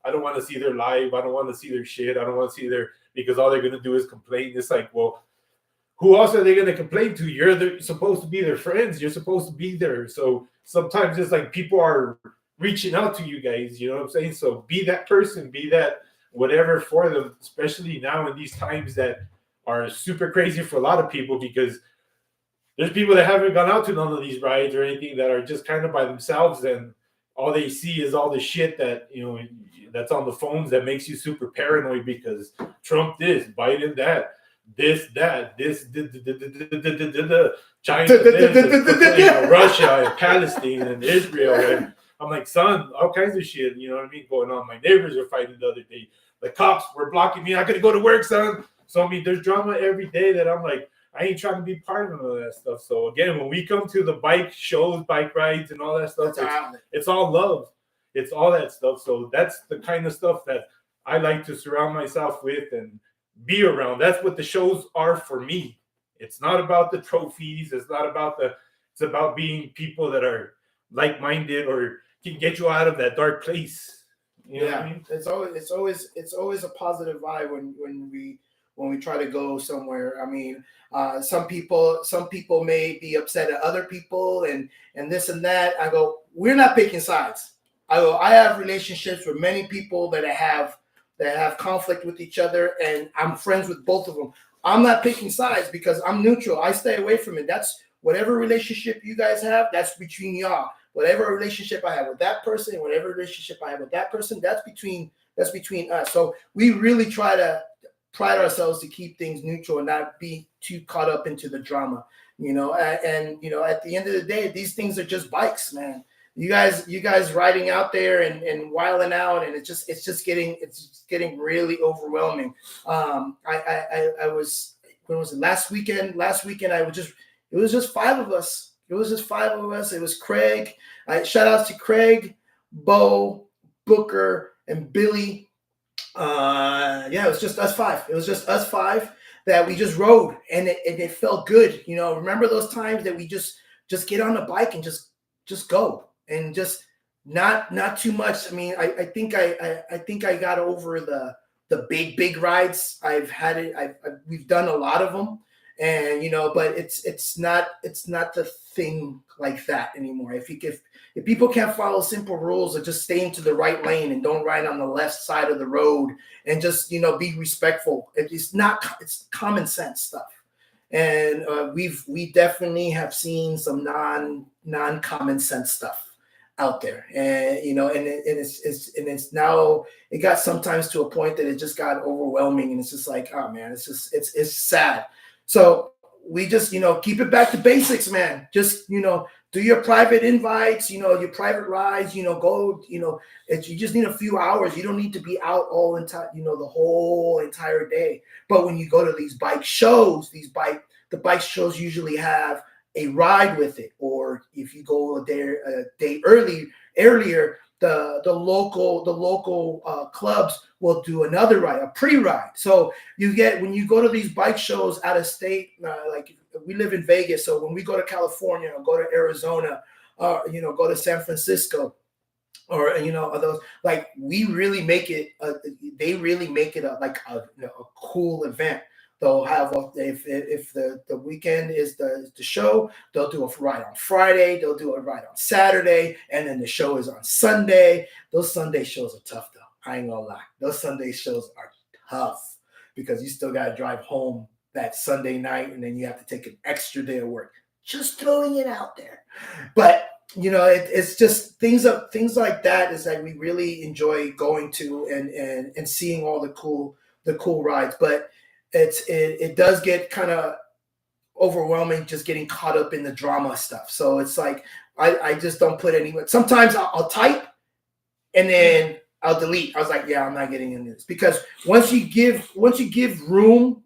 I don't want to see their life. I don't want to see their shit. I don't want to see their, because all they're going to do is complain. It's like, well, who else are they going to complain to? You're supposed to be their friends. You're supposed to be there. So sometimes it's like people are reaching out to you guys. You know what I'm saying? So be that person, be that whatever for them, especially now in these times that are super crazy for a lot of people, because there's people that haven't gone out to none of these rides or anything, that are just kind of by themselves, and all they see is all the shit that, you know, that's on the phones that makes you super paranoid because Trump this, Biden that, China this, Russia and Palestine and Israel. And I'm like, son, all kinds of shit, you know what I mean, going on. My neighbors were fighting the other day. The cops were blocking me. I gotta go to work, son. So I mean, there's drama every day that I'm like, I ain't trying to be part of all that stuff. So again, when we come to the bike shows, bike rides, and all that stuff, it's all love. It's all that stuff. So that's the kind of stuff that I like to surround myself with and be around. That's what the shows are for me. It's not about the trophies. It's not about the. It's about being people that are like-minded or can get you out of that dark place. You know what I mean? It's always a positive vibe when we try to go somewhere. I mean, some people may be upset at other people and this and that. I go, we're not picking sides. I have relationships with many people that have conflict with each other, and I'm friends with both of them. I'm not picking sides because I'm neutral. I stay away from it. That's whatever relationship you guys have, that's between y'all. Whatever relationship I have with that person, whatever relationship I have with that person, that's between us. So we really try to pride ourselves to keep things neutral and not be too caught up into the drama, and at the end of the day, these things are just bikes, man. You guys riding out there and wiling out, and it's just getting really overwhelming. I was, when was it, last weekend it was just five of us. It was Craig. Shout outs to Craig, Bo, Booker, and Billy. It was just us five. That we just rode, and it felt good. Remember those times that we just get on the bike and just go, and just not too much. I mean, I think I got over the big rides. I've had it. We've done a lot of them, and but it's not the thing like that anymore. If people can't follow simple rules of just staying to the right lane and don't ride on the left side of the road and just be respectful, it's common sense stuff. And we definitely have seen some non common sense stuff out there, and it's now, it got sometimes to a point that it just got overwhelming, and it's just like, oh man, it's sad. So we just keep it back to basics, man. Just do your private invites, your private rides, go, you just need a few hours. You don't need to be out all entire, the whole entire day. But when you go to these bike shows, the bike shows usually have a ride with it, or if you go a day earlier, the local clubs will do another ride, a pre-ride. So when you go to these bike shows out of state, like we live in Vegas, so when we go to California or go to Arizona, go to San Francisco, or those, like, we really make it. They really make it a cool event. They'll have if the weekend is the show, they'll do a ride on Friday, they'll do a ride on Saturday, and then the show is on Sunday. Those Sunday shows are tough though. I ain't gonna lie. Those Sunday shows are tough because you still gotta drive home that Sunday night, and then you have to take an extra day of work. Just throwing it out there. But it's just things like that is that we really enjoy going to and seeing all the cool rides. But it does get kind of overwhelming just getting caught up in the drama stuff. So it's like I just don't put any. Sometimes I'll type and then I'll delete. I was like, yeah, I'm not getting into this, because once you give room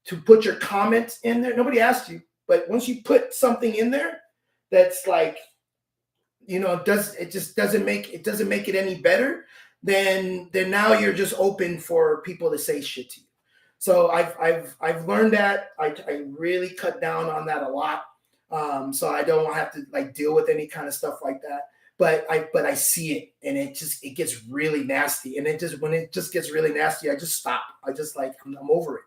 to put your comments in there, nobody asked you, but once you put something in there that's like, doesn't make it any better, then now you're just open for people to say shit to you. So I've learned that. I really cut down on that a lot. So I don't have to deal with any kind of stuff like that. But I see it, and it gets really nasty. And when it just gets really nasty, I just stop. I just I'm over it.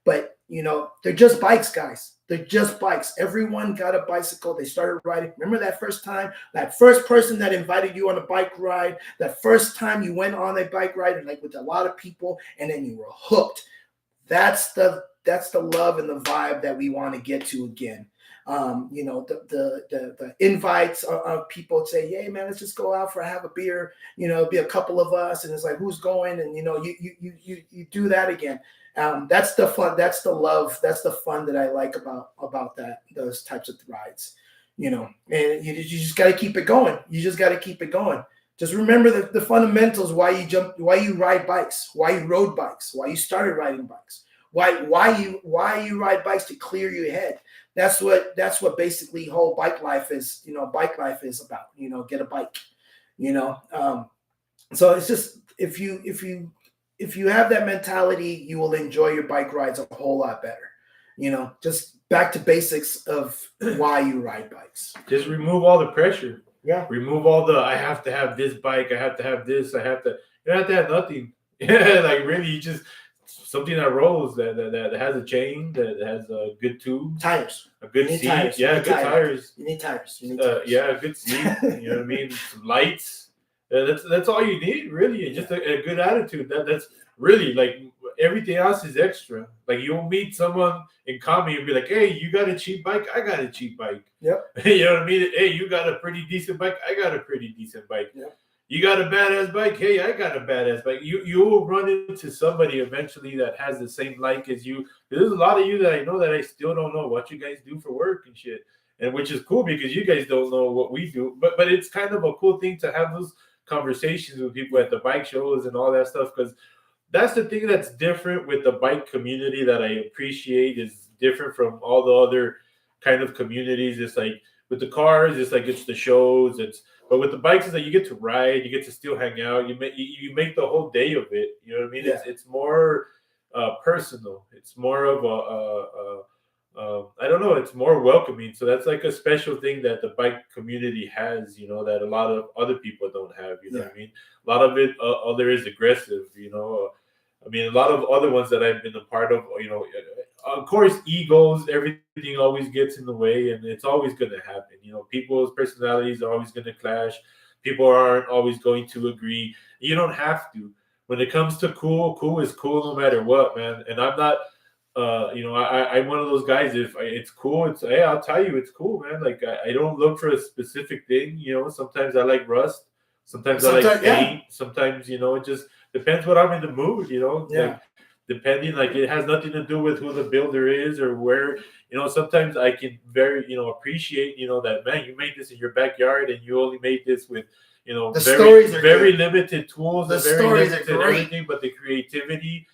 But they're just bikes, guys. They're just bikes. Everyone got a bicycle. They started riding. Remember that first time, that first person that invited you on a bike ride, that first time you went on a bike ride, and with a lot of people, and then you were hooked. That's the love and the vibe that we want to get to again. The invites of people say, hey man, let's just go out for have a beer. Be a couple of us, and it's like, who's going? And you do that again. That's the fun. That's the love. That's the fun that I like about those types of rides. And you just got to keep it going. Just remember the fundamentals, why you ride bikes, why you rode bikes, why you started riding bikes, why you ride bikes, to clear your head. That's what basically whole bike life is. Bike life is about. Get a bike. So it's just if you have that mentality, you will enjoy your bike rides a whole lot better. Just back to basics of why you ride bikes. Just remove all the pressure. Yeah. Remove all the, I have to have this bike, I have to have this, you don't have to have nothing. Yeah, really, you just something that rolls, that has a chain, that has a good tube, tires, a good seat, tires. Good tires. You need tires. Yeah, a good seat. You know what I mean? Some lights. That's all you need, really, and just a good attitude. That's really everything else is extra. Like you'll meet someone in common and be like, hey, you got a cheap bike? I got a cheap bike. Yep. You know what I mean? Hey, you got a pretty decent bike? I got a pretty decent bike. Yep. You got a badass bike? Hey, I got a badass bike. You will run into somebody eventually that has the same like as you. There's a lot of you that I know that I still don't know what you guys do for work and shit. And which is cool because you guys don't know what we do. But it's kind of a cool thing to have those conversations with people at the bike shows and all that stuff, because that's the thing that's different with the bike community that I appreciate, is different from all the other kind of communities. It's like with the cars, it's like it's the shows, but with the bikes, it's like you get to ride, you get to still hang out, you make the whole day of it. You know what I mean? Yeah. It's more personal. It's more of I don't know. It's more welcoming. So that's like a special thing that the bike community has, that a lot of other people don't have. You know what I mean? A lot of it, other is aggressive. I mean, a lot of other ones that I've been a part of. Of course, egos, everything always gets in the way, and it's always going to happen. People's personalities are always going to clash. People aren't always going to agree. You don't have to. When it comes to cool is cool no matter what, man. And I'm not. I'm one of those guys. If it's cool, hey, I'll tell you it's cool, man. Like I don't look for a specific thing. Sometimes I like rust. Sometimes I like paint. Sometimes it just depends what I'm in the mood. Like, depending, like it has nothing to do with who the builder is or where. Sometimes I can very appreciate that, man, you made this in your backyard and you only made this with very limited tools. The and very stories limited are great. everything, but the creativity.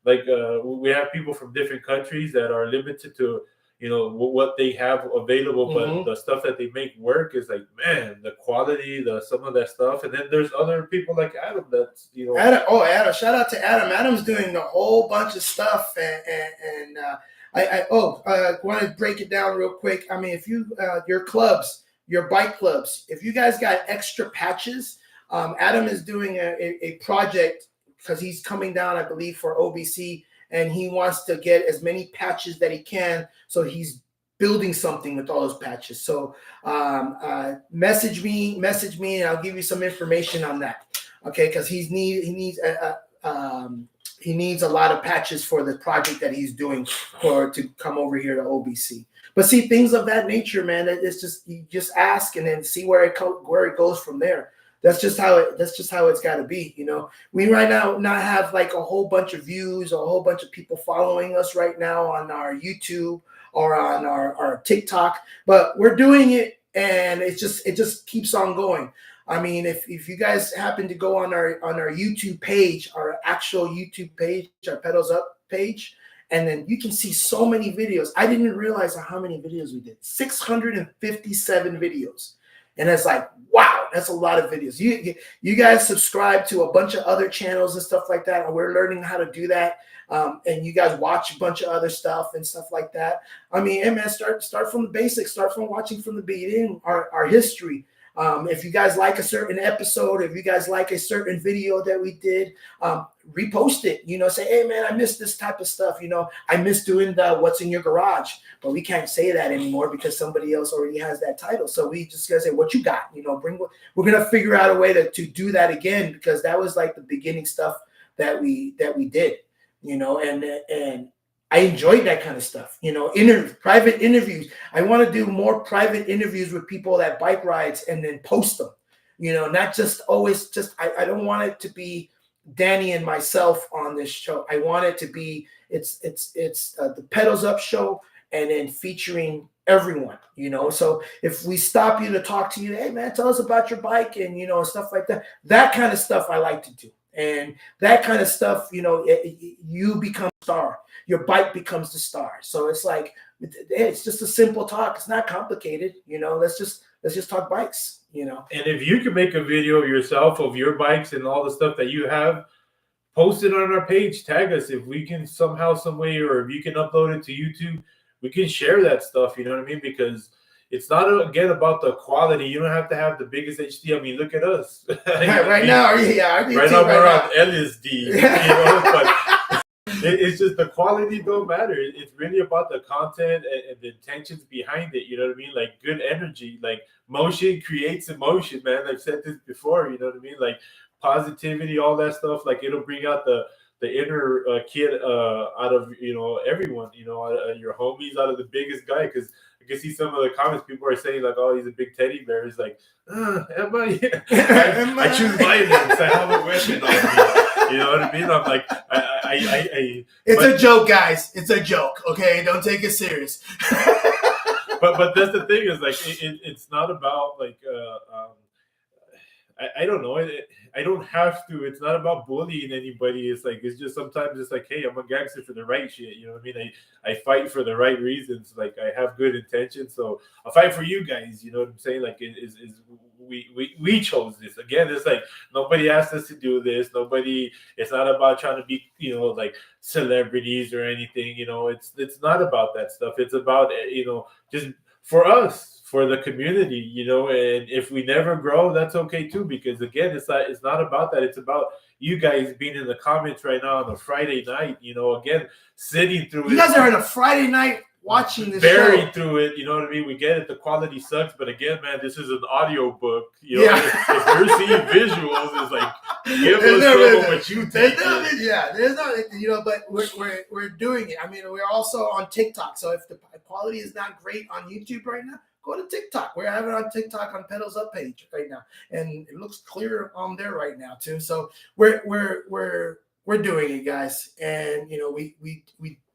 Like we have people from different countries that are limited to what they have available, but the stuff that they make work is like, man, the quality, some of that stuff. And then there's other people like Adam that's Adam, shout out to Adam. Adam's doing a whole bunch of stuff, and I want to break it down real quick. I mean, if you your clubs, your bike clubs, if you guys got extra patches, Adam is doing a project, because he's coming down, I believe, for OBC, and he wants to get as many patches that he can. So he's building something with all those patches. So message me, and I'll give you some information on that. Okay, because he needs a lot of patches for the project that he's doing to come over here to OBC. But see, things of that nature, man, it's just you just ask and then see where it goes from there. That's just how it's got to be. We right now not have like a whole bunch of views or a whole bunch of people following us right now on our YouTube or on our TikTok, but we're doing it, and it just keeps on going. I mean, if you guys happen to go on our YouTube page, our actual YouTube page, our Pedals Up page, and then you can see so many videos. I didn't realize how many videos we did. 657 videos. And it's like, wow, that's a lot of videos. You guys subscribe to a bunch of other channels and stuff like that, and we're learning how to do that. And you guys watch a bunch of other stuff and stuff like that. I mean, hey man, start from the basics. Start from watching from the beginning, our history. If you guys like a certain episode, if you guys like a certain video that we did, repost it. Say, hey man, I missed this type of stuff. I miss doing the what's in your garage, but we can't say that anymore because somebody else already has that title. So we just gotta say what you got. We're gonna figure out a way to do that again, because that was like the beginning stuff that we did. And I enjoyed that kind of stuff. Private interviews. I want to do more private interviews with people that bike rides and then post them. Not just always I don't want it to be Danny and myself on this show. I want it to be it's the Pedals Up show, and then featuring everyone. So if we stop you to talk to you, hey man, tell us about your bike and stuff like that. That kind of stuff I like to do. And that kind of stuff, you become a star. Your bike becomes the star. So it's like, it's just a simple talk. It's not complicated. Let's just talk bikes. And if you can make a video of yourself of your bikes and all the stuff that you have, post it on our page. Tag us if we can somehow, some way, or if you can upload it to YouTube, we can share that stuff. You know what I mean? Because it's not, again, about the quality. You don't have to have the biggest HD. I mean, look at us. Right now, we're on LSD. But it's just the quality don't matter. It's really about the content and the intentions behind it. You know what I mean? Like good energy, like motion creates emotion, man. I've said this before. You know what I mean? Like positivity, all that stuff. Like it'll bring out the inner kid out of everyone, your homies, out of the biggest guy. Because I can see some of the comments people are saying like, oh, he's a big teddy bear. It's like, am I? I choose violence. I have a weapon on me. You know what I mean? I'm like, it's a joke, guys. It's a joke. Okay, don't take it serious. but that's the thing is like it's not about like I don't know. I don't have to. It's not about bullying anybody. It's like it's just sometimes it's like, hey, I'm a gangster for the right shit. You know what I mean? I fight for the right reasons. Like I have good intentions, so I'll fight for you guys. You know what I'm saying? Like we chose this. Again, it's like nobody asked us to do this. Nobody. It's not about trying to be like celebrities or anything. It's not about that stuff. It's about just for us, for the community, and if we never grow, that's okay too, because again, it's not about that. It's about you guys being in the comments right now on a Friday night, again, sitting through it. You guys are on a Friday night watching this buried show. through it, you know what I mean? We get it, the quality sucks, but again, man, this is an audio book. Yeah. If you're seeing visuals, it's like give us some of what you think. There's no, but we're doing it. I mean, we're also on TikTok. So if the quality is not great on YouTube right now, go to TikTok. We're having it on TikTok on Pedals Up page right now, and it looks clear on there right now too. So we're doing it, guys, and we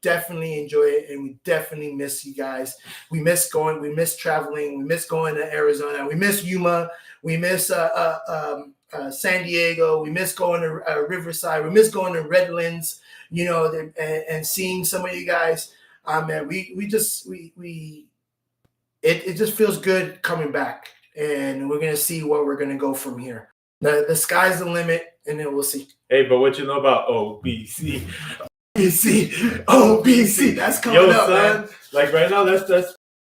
definitely enjoy it, and we definitely miss you guys. We miss traveling, we miss going to Arizona, we miss Yuma, we miss San Diego, we miss going to Riverside, we miss going to Redlands, and seeing some of you guys. Man, it just feels good coming back, and we're gonna see where we're gonna go from here. The sky's the limit, and then we'll see. Hey, but what you know about OBC? OBC, that's coming up, son, man. Like right now, that's the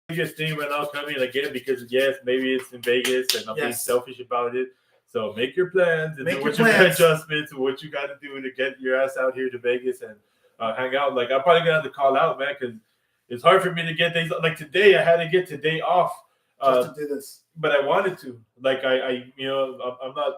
biggest thing right now coming again, because yes, maybe it's in Vegas, and I'm being selfish about it. So make your plans and do what your adjustments and what you got to do to get your ass out here to Vegas and hang out. Like I'm probably gonna have to call out, man, because it's hard for me to get days. Like today, I had to get today off just to do this, but I wanted to. Like I'm not.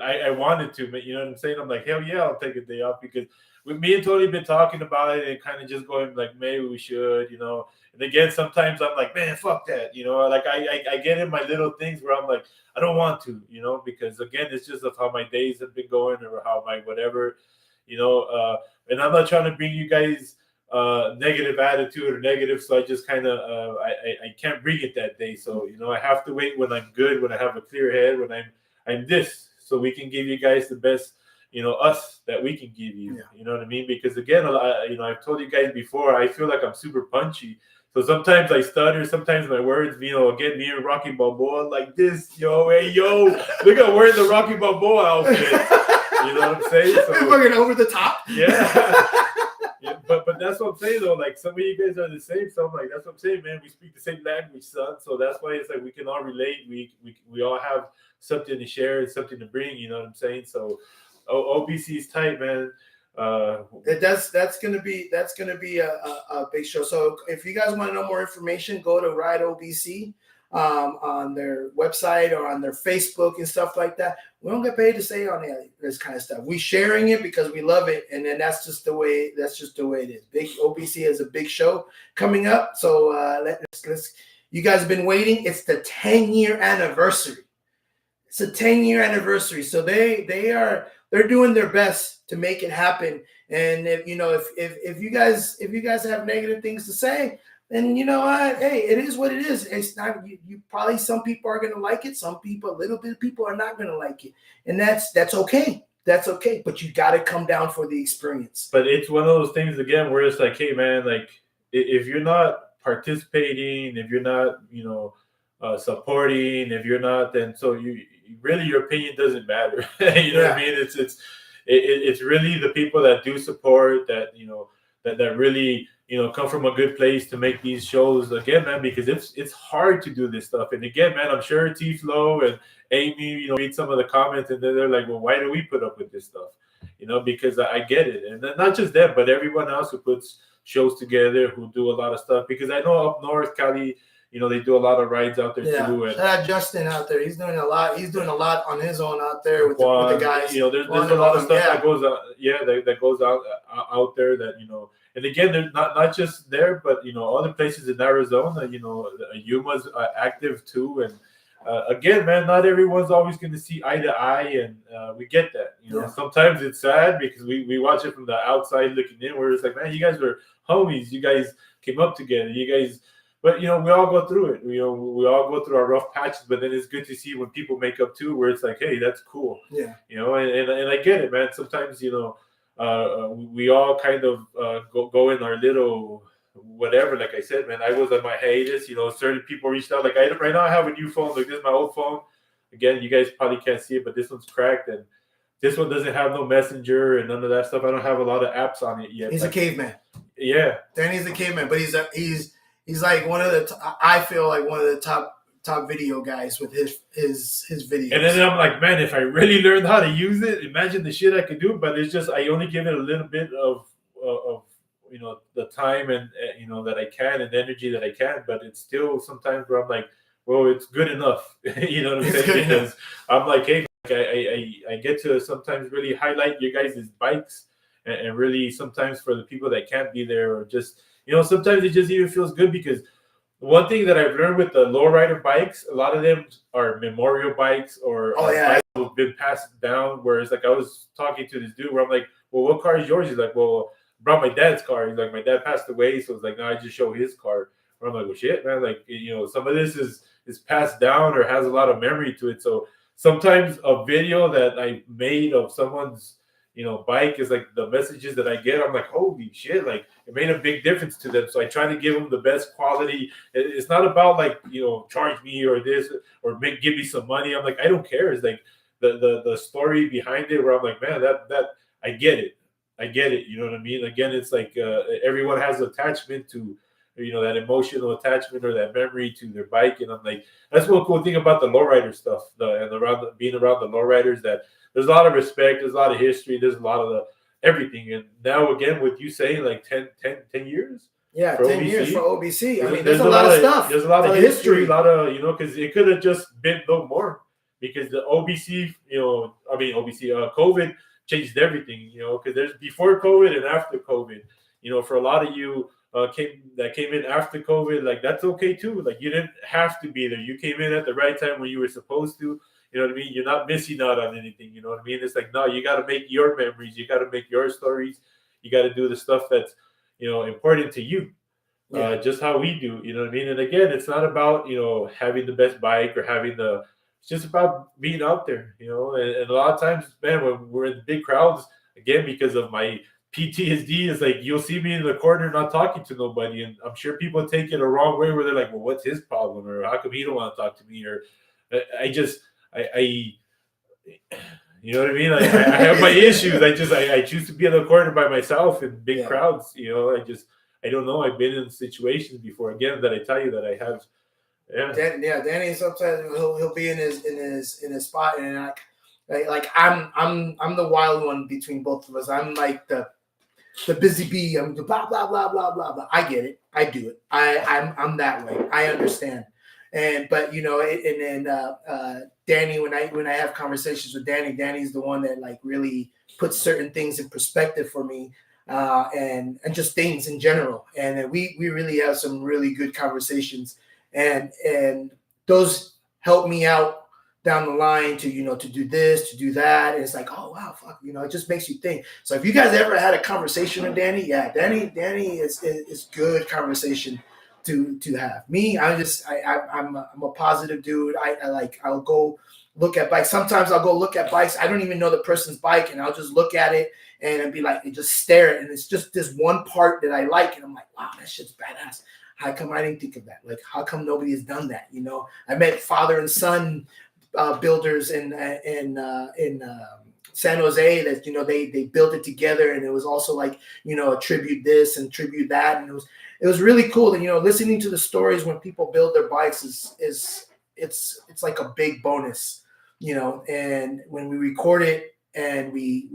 I wanted to, but you know what I'm saying? I'm like, hell yeah, I'll take a day off, because with me and Tony been talking about it and kind of just going like, maybe we should, And again, sometimes I'm like, man, fuck that, Like I get in my little things where I'm like, I don't want to, because again, it's just of how my days have been going or how my whatever, and I'm not trying to bring you guys negative attitude or negative, so I just kind of I can't bring it that day. So I have to wait when I'm good, when I have a clear head, when I'm this, so we can give you guys the best us that we can give you. You know what I mean? Because again, I've told you guys before, I feel like I'm super punchy, so sometimes I stutter, sometimes my words, again, me and Rocky Balboa like this, hey yo, look at wearing the Rocky Balboa outfit. You know what I'm saying? So we're over the top. Yeah. Yeah, but that's what I'm saying though. Like some of you guys are the same, so I'm like, that's what I'm saying, man. We speak the same language, son. So that's why it's like we can all relate. We all have something to share and something to bring. You know what I'm saying? So, OBC is tight, man. That's gonna be a big show. So if you guys want to know more information, go to Ride OBC on their website or on their Facebook and stuff like that. We don't get paid to say on this kind of stuff. We sharing it because we love it, and then that's just the way it is. Big OBC is a big show coming up. So let's you guys have been waiting. It's the 10-year anniversary. It's a 10-year anniversary. So they're doing their best to make it happen. And if you guys have negative things to say, then you know what? Hey, it is what it is. It's not you probably, some people are gonna like it, some people, a little bit of people are not gonna like it. And that's okay. That's okay. But you gotta come down for the experience. But it's one of those things again where it's like, hey man, like if you're not participating, if you're not, supporting, if you're not, then so you really, your opinion doesn't matter. You know what I mean? It's really the people that do support, that that really come from a good place to make these shows again, man, because it's hard to do this stuff. And again, man, I'm sure T-Flow and Amy, read some of the comments and they're like, well, why do we put up with this stuff? Because I get it. And then not just them, but everyone else who puts shows together, who do a lot of stuff. Because I know up north, Cali, they do a lot of rides out there too. And shout out Justin out there. He's doing a lot. He's doing a lot on his own out there with the guys. There's a lot of stuff that goes out. That goes out there that And again, there's not just there, but other places in Arizona. Yuma's active too, and again, man, not everyone's always going to see eye to eye, and we get that. Sometimes it's sad because we watch it from the outside looking in, where it's like, man, you guys were homies, you guys came up together, you guys. But we all go through it. We all go through our rough patches. But then it's good to see when people make up too, where it's like, hey, that's cool. Yeah. And I get it, man. Sometimes we all kind of go in our little whatever. Like I said, man, I was on my hiatus. Certain people reached out. Like right now, I have a new phone. Like this is my old phone. Again, you guys probably can't see it, but this one's cracked, and this one doesn't have no messenger and none of that stuff. I don't have a lot of apps on it yet. He's a caveman. Yeah, Danny's a caveman, but he's like one of the. I feel like one of the top video guys with his videos. And then I'm like, man, if I really learned how to use it, imagine the shit I could do. But it's just I only give it a little bit of the time and that I can and the energy that I can. But it's still sometimes where I'm like, well, it's good enough. You know what I'm saying? Because I'm like, hey, I get to sometimes really highlight you guys' bikes and really sometimes for the people that can't be there or just. Sometimes it just even feels good because one thing that I've learned with the lowrider bikes, a lot of them are memorial bikes or bikes that have been passed down. Whereas, like, I was talking to this dude where I'm like, well, what car is yours? He's like, well, I brought my dad's car. He's like, my dad passed away. So it's like, no, I just show his car. Where I'm like, well, shit, man. Like, some of this is passed down or has a lot of memory to it. So sometimes a video that I made of someone's bike is like the messages that I get. I'm like, holy shit, like it made a big difference to them. So I try to give them the best quality. It's not about like, charge me or this or give me some money. I'm like, I don't care. It's like the story behind it where I'm like, man, that I get it. I get it. You know what I mean? Again, it's like everyone has attachment to, that emotional attachment or that memory to their bike. And I'm like, that's one cool thing about the lowrider stuff being around the lowriders that there's a lot of respect, there's a lot of history, there's a lot of everything. And now again, with you saying like 10 years? Yeah, 10 OBC, year for OBC. I mean, there's a lot of stuff. There's a lot of history, a lot of, because it could have just been no more because the OBC, COVID changed everything, because there's before COVID and after COVID, for a lot of you came in after COVID, like that's okay too. Like you didn't have to be there. You came in at the right time when you were supposed to. You know what I mean? You're not missing out on anything. You know what I mean? It's like, no, you got to make your memories. You got to make your stories. You got to do the stuff that's, important to you. Just how we do. You know what I mean? And again, it's not about, having the best bike or it's just about being out there, and a lot of times, man, when we're in big crowds, again, because of my PTSD, is like, you'll see me in the corner not talking to nobody. And I'm sure people take it a wrong way where they're like, well, what's his problem? Or how come he don't want to talk to me? Or I you know what I mean? I have my issues. I choose to be in the corner by myself in big crowds. I don't know. I've been in situations before. Again, that I tell you that I have. Yeah. Danny sometimes he'll be in his spot, and I'm the wild one between both of us. I'm like the busy bee. I'm the blah blah blah blah blah blah. I get it. I do it. I'm that way. I understand. But Danny, when I have conversations with Danny's the one that like really puts certain things in perspective for me, and just things in general. And we really have some really good conversations, and those help me out down the line to to do this, to do that. And it's like, oh wow, fuck, it just makes you think. So if you guys ever had a conversation with Danny, Danny is good conversation to have. Me, I'm a positive dude. I'll go look at bikes. Sometimes I'll go look at bikes. I don't even know the person's bike, and I'll just look at it and be like, and just stare at it. And it's just this one part that I like, and I'm like, wow, that shit's badass. How come I didn't think of that? Like, how come nobody has done that? I met father and son builders in San Jose that they built it together, and it was also like a tribute this and tribute that, and it was really cool. And listening to the stories when people build their bikes is it's like a big bonus, and when we record it and we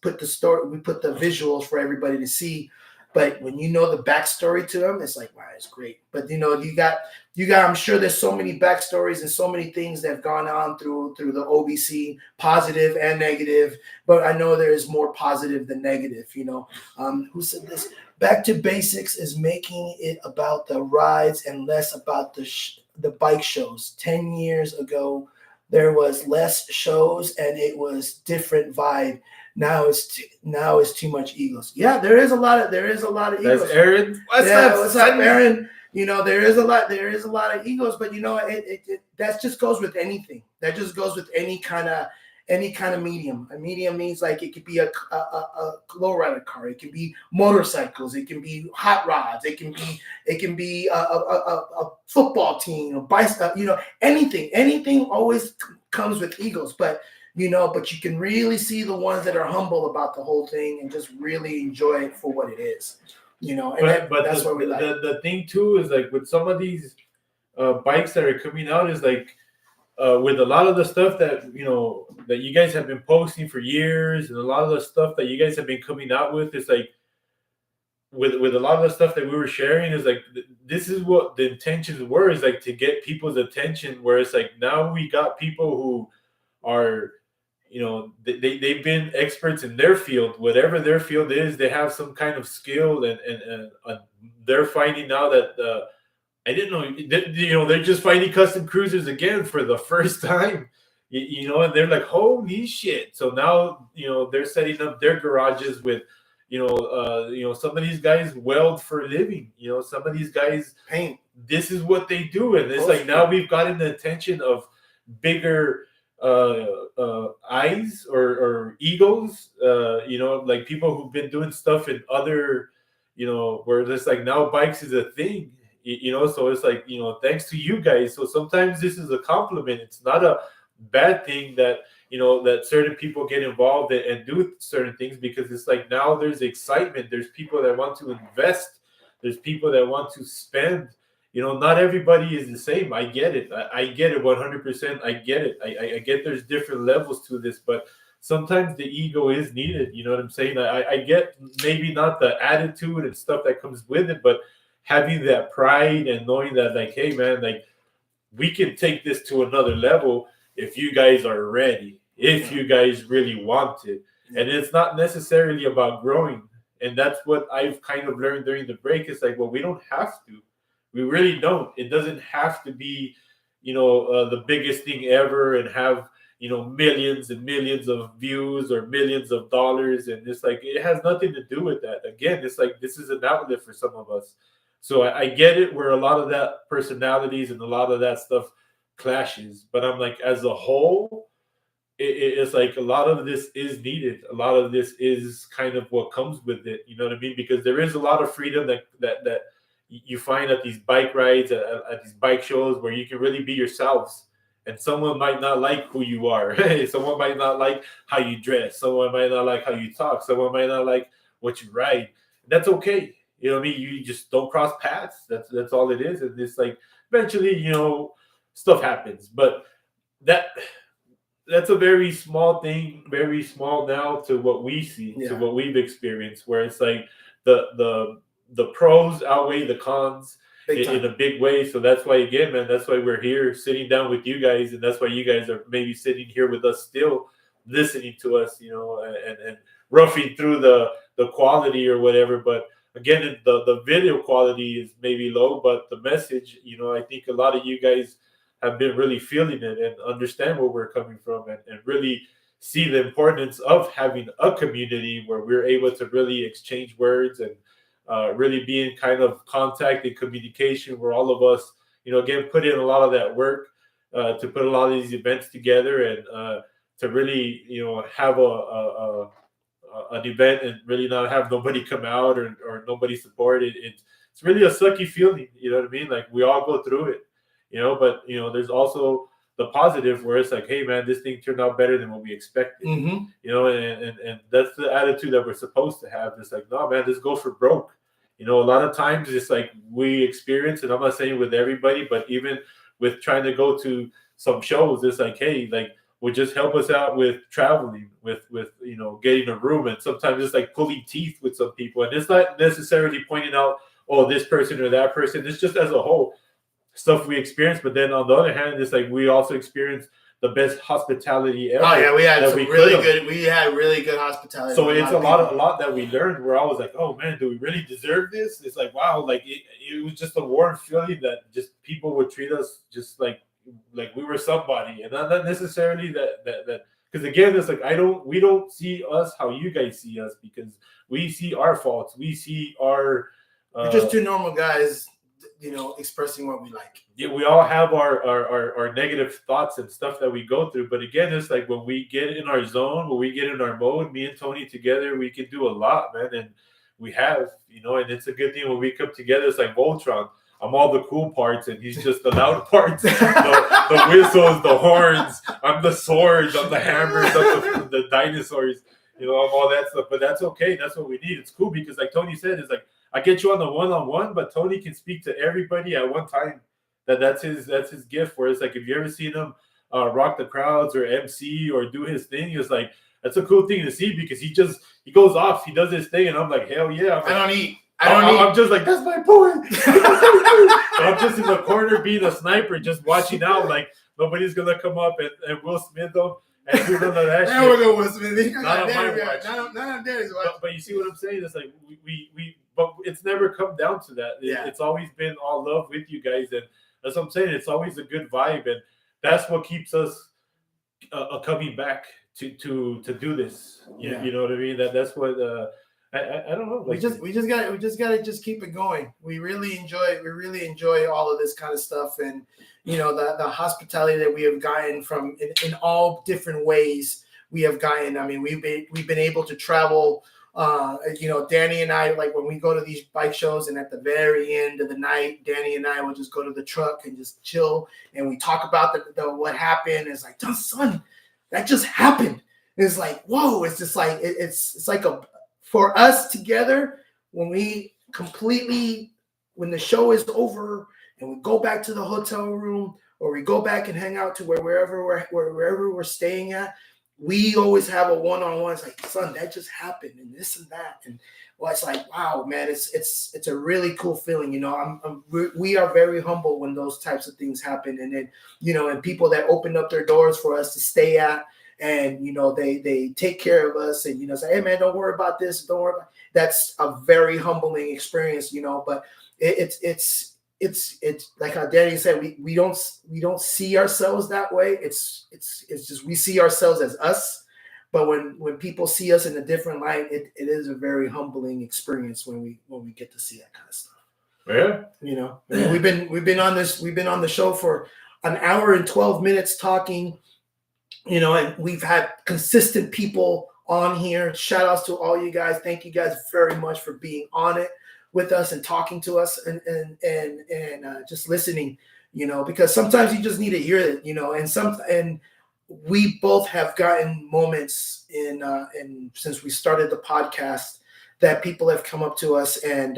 put the story, we put the visuals for everybody to see, But when you know the backstory to them, it's like, wow, it's great. But you got. I'm sure there's so many backstories and so many things that have gone on through the OBC, positive and negative. But I know there is more positive than negative. Who said this? Back to basics is making it about the rides and less about the bike shows. 10 years ago, there was less shows and it was different vibe. Now it's too much egos. Yeah, there is a lot of egos. That's Aaron. What's up, Aaron? There is a lot of egos, but it that just goes with anything. That just goes with any kind of medium. A medium means like it could be a lowrider car, it can be motorcycles, it can be hot rods, it can be a football team, a bicycle, anything. Anything always comes with egos, but you can really see the ones that are humble about the whole thing and just really enjoy it for what it is. But that's what we like. The thing too is like with some of these bikes that are coming out is like with a lot of the stuff that that you guys have been posting for years, and a lot of the stuff that you guys have been coming out with, is like with a lot of the stuff that we were sharing is like this is what the intentions were, is like to get people's attention, where it's like now we got people who are they've been experts in their field, whatever their field is. They have some kind of skill, and they're finding now that I didn't know, they're just finding custom cruisers again for the first time, and they're like, holy shit. So now, they're setting up their garages with, some of these guys weld for a living, some of these guys paint. This is what they do. And it's like, now we've gotten the attention of bigger eyes or egos, like people who've been doing stuff in other, where it's like now bikes is a thing. So it's like, thanks to you guys. So sometimes this is a compliment. It's not a bad thing that, that certain people get involved and do certain things, because it's like now there's excitement. There's people that want to invest. There's people that want to spend. Not everybody is the same. I get it. I get it 100%. I get it. I get there's different levels to this, but sometimes the ego is needed. You know what I'm saying? I get maybe not the attitude and stuff that comes with it, but having that pride and knowing that, like, hey man, like we can take this to another level if you guys are ready, if you guys really want it. And it's not necessarily about growing. And that's what I've kind of learned during the break. It's like, well, we don't have to. We really don't. It doesn't have to be, the biggest thing ever and have, millions and millions of views or millions of dollars. And it's like, it has nothing to do with that. Again, it's like, this is an outlet for some of us. So I get it, where a lot of that personalities and a lot of that stuff clashes. But I'm like, as a whole, it's like a lot of this is needed. A lot of this is kind of what comes with it. You know what I mean? Because there is a lot of freedom that you find at these bike rides, at these bike shows, where you can really be yourselves. And someone might not like who you are. Someone might not like how you dress. Someone might not like how you talk. Someone might not like what you ride. That's okay. You know what I mean? You just don't cross paths. That's all it is. And it's like eventually, stuff happens. But that's a very small thing, very small now to what we see, to what we've experienced, where it's like the pros outweigh the cons in a big way. So that's why, again, man, that's why we're here sitting down with you guys. And that's why you guys are maybe sitting here with us still listening to us, and roughing through the quality or whatever. But again, the video quality is maybe low, but the message, I think a lot of you guys have been really feeling it and understand where we're coming from, and really see the importance of having a community where we're able to really exchange words and really be in kind of contact and communication, where all of us, again, put in a lot of that work to put a lot of these events together, and to really, have an event and really not have nobody come out or nobody support it. It's really a sucky feeling, you know what I mean? Like, we all go through it, but there's also the positive, where it's like, hey man, this thing turned out better than what we expected. And that's the attitude that we're supposed to have. It's like, no man, let's go for broke. A lot of times it's like we experience, and I'm not saying with everybody, but even with trying to go to some shows, it's like, hey, like would just help us out with traveling, with getting a room, and sometimes it's like pulling teeth with some people, and it's not necessarily pointing out, oh, this person or that person. It's just as a whole stuff we experience. But then on the other hand, it's like we also experience the best hospitality ever. Oh yeah, we had some really good hospitality. So it's a lot that we learned. Where I was like, oh man, do we really deserve this? It's like, wow, like it was just a warm feeling that just people would treat us just like we were somebody, and not necessarily that because again, it's like we don't see us how you guys see us, because we see our faults, we see our we're just two normal guys, expressing what we like. Yeah, we all have our negative thoughts and stuff that we go through, but again, it's like when we get in our zone, when we get in our mode, me and Tony together, we can do a lot, man. And we have, and it's a good thing when we come together. It's like Voltron. I'm all the cool parts, and he's just the loud parts, the whistles, the horns. I'm the swords, I'm the hammers, I'm the dinosaurs. I'm all that stuff, but that's okay. That's what we need. It's cool because, like Tony said, it's like I get you on the one-on-one, but Tony can speak to everybody at one time. That's his gift. Where it's like, if you ever seen him rock the crowds or MC or do his thing, it's like that's a cool thing to see, because he goes off, he does his thing, and I'm like, hell yeah. I'm just like, that's my boy. I'm just in the corner being a sniper, just watching out, like nobody's gonna come up and Will Smith them and do none of that shit. We're going Will Smith. Not on my watch. Not on Daddy's watch. But you see what I'm saying? It's like but it's never come down to that. It's always been all love with you guys, and that's what I'm saying. It's always a good vibe, and that's what keeps us coming back to do this. You know what I mean? That's what. I don't know. Like, we just gotta just keep it going. We really enjoy all of this kind of stuff, and the hospitality that we have gotten from in all different ways. We have gotten. I mean, we've been able to travel. Danny and I, like when we go to these bike shows, and at the very end of the night, Danny and I will just go to the truck and just chill, and we talk about the what happened. It's like, son, that just happened. It's like, whoa! It's just like it's like for us together, when the show is over and we go back to the hotel room, or we go back and hang out to wherever we're staying at, we always have a one-on-one. It's like, son, that just happened, and this and that, and it's like, wow, man, it's a really cool feeling. We are very humble when those types of things happen, and then and people that open up their doors for us to stay at. And they take care of us, and say, hey man, don't worry about this, don't worry about. That's a very humbling experience, but it's like how Danny said, we don't see ourselves that way. It's just we see ourselves as us, but when people see us in a different light, it is a very humbling experience when we get to see that kind of stuff. Yeah. I mean, we've been on the show for an hour and 12 minutes talking. And we've had consistent people on here. Shout outs to all you guys. Thank you guys very much for being on it with us and talking to us and just listening, because sometimes you just need to hear it, and we both have gotten moments in since we started the podcast that people have come up to us and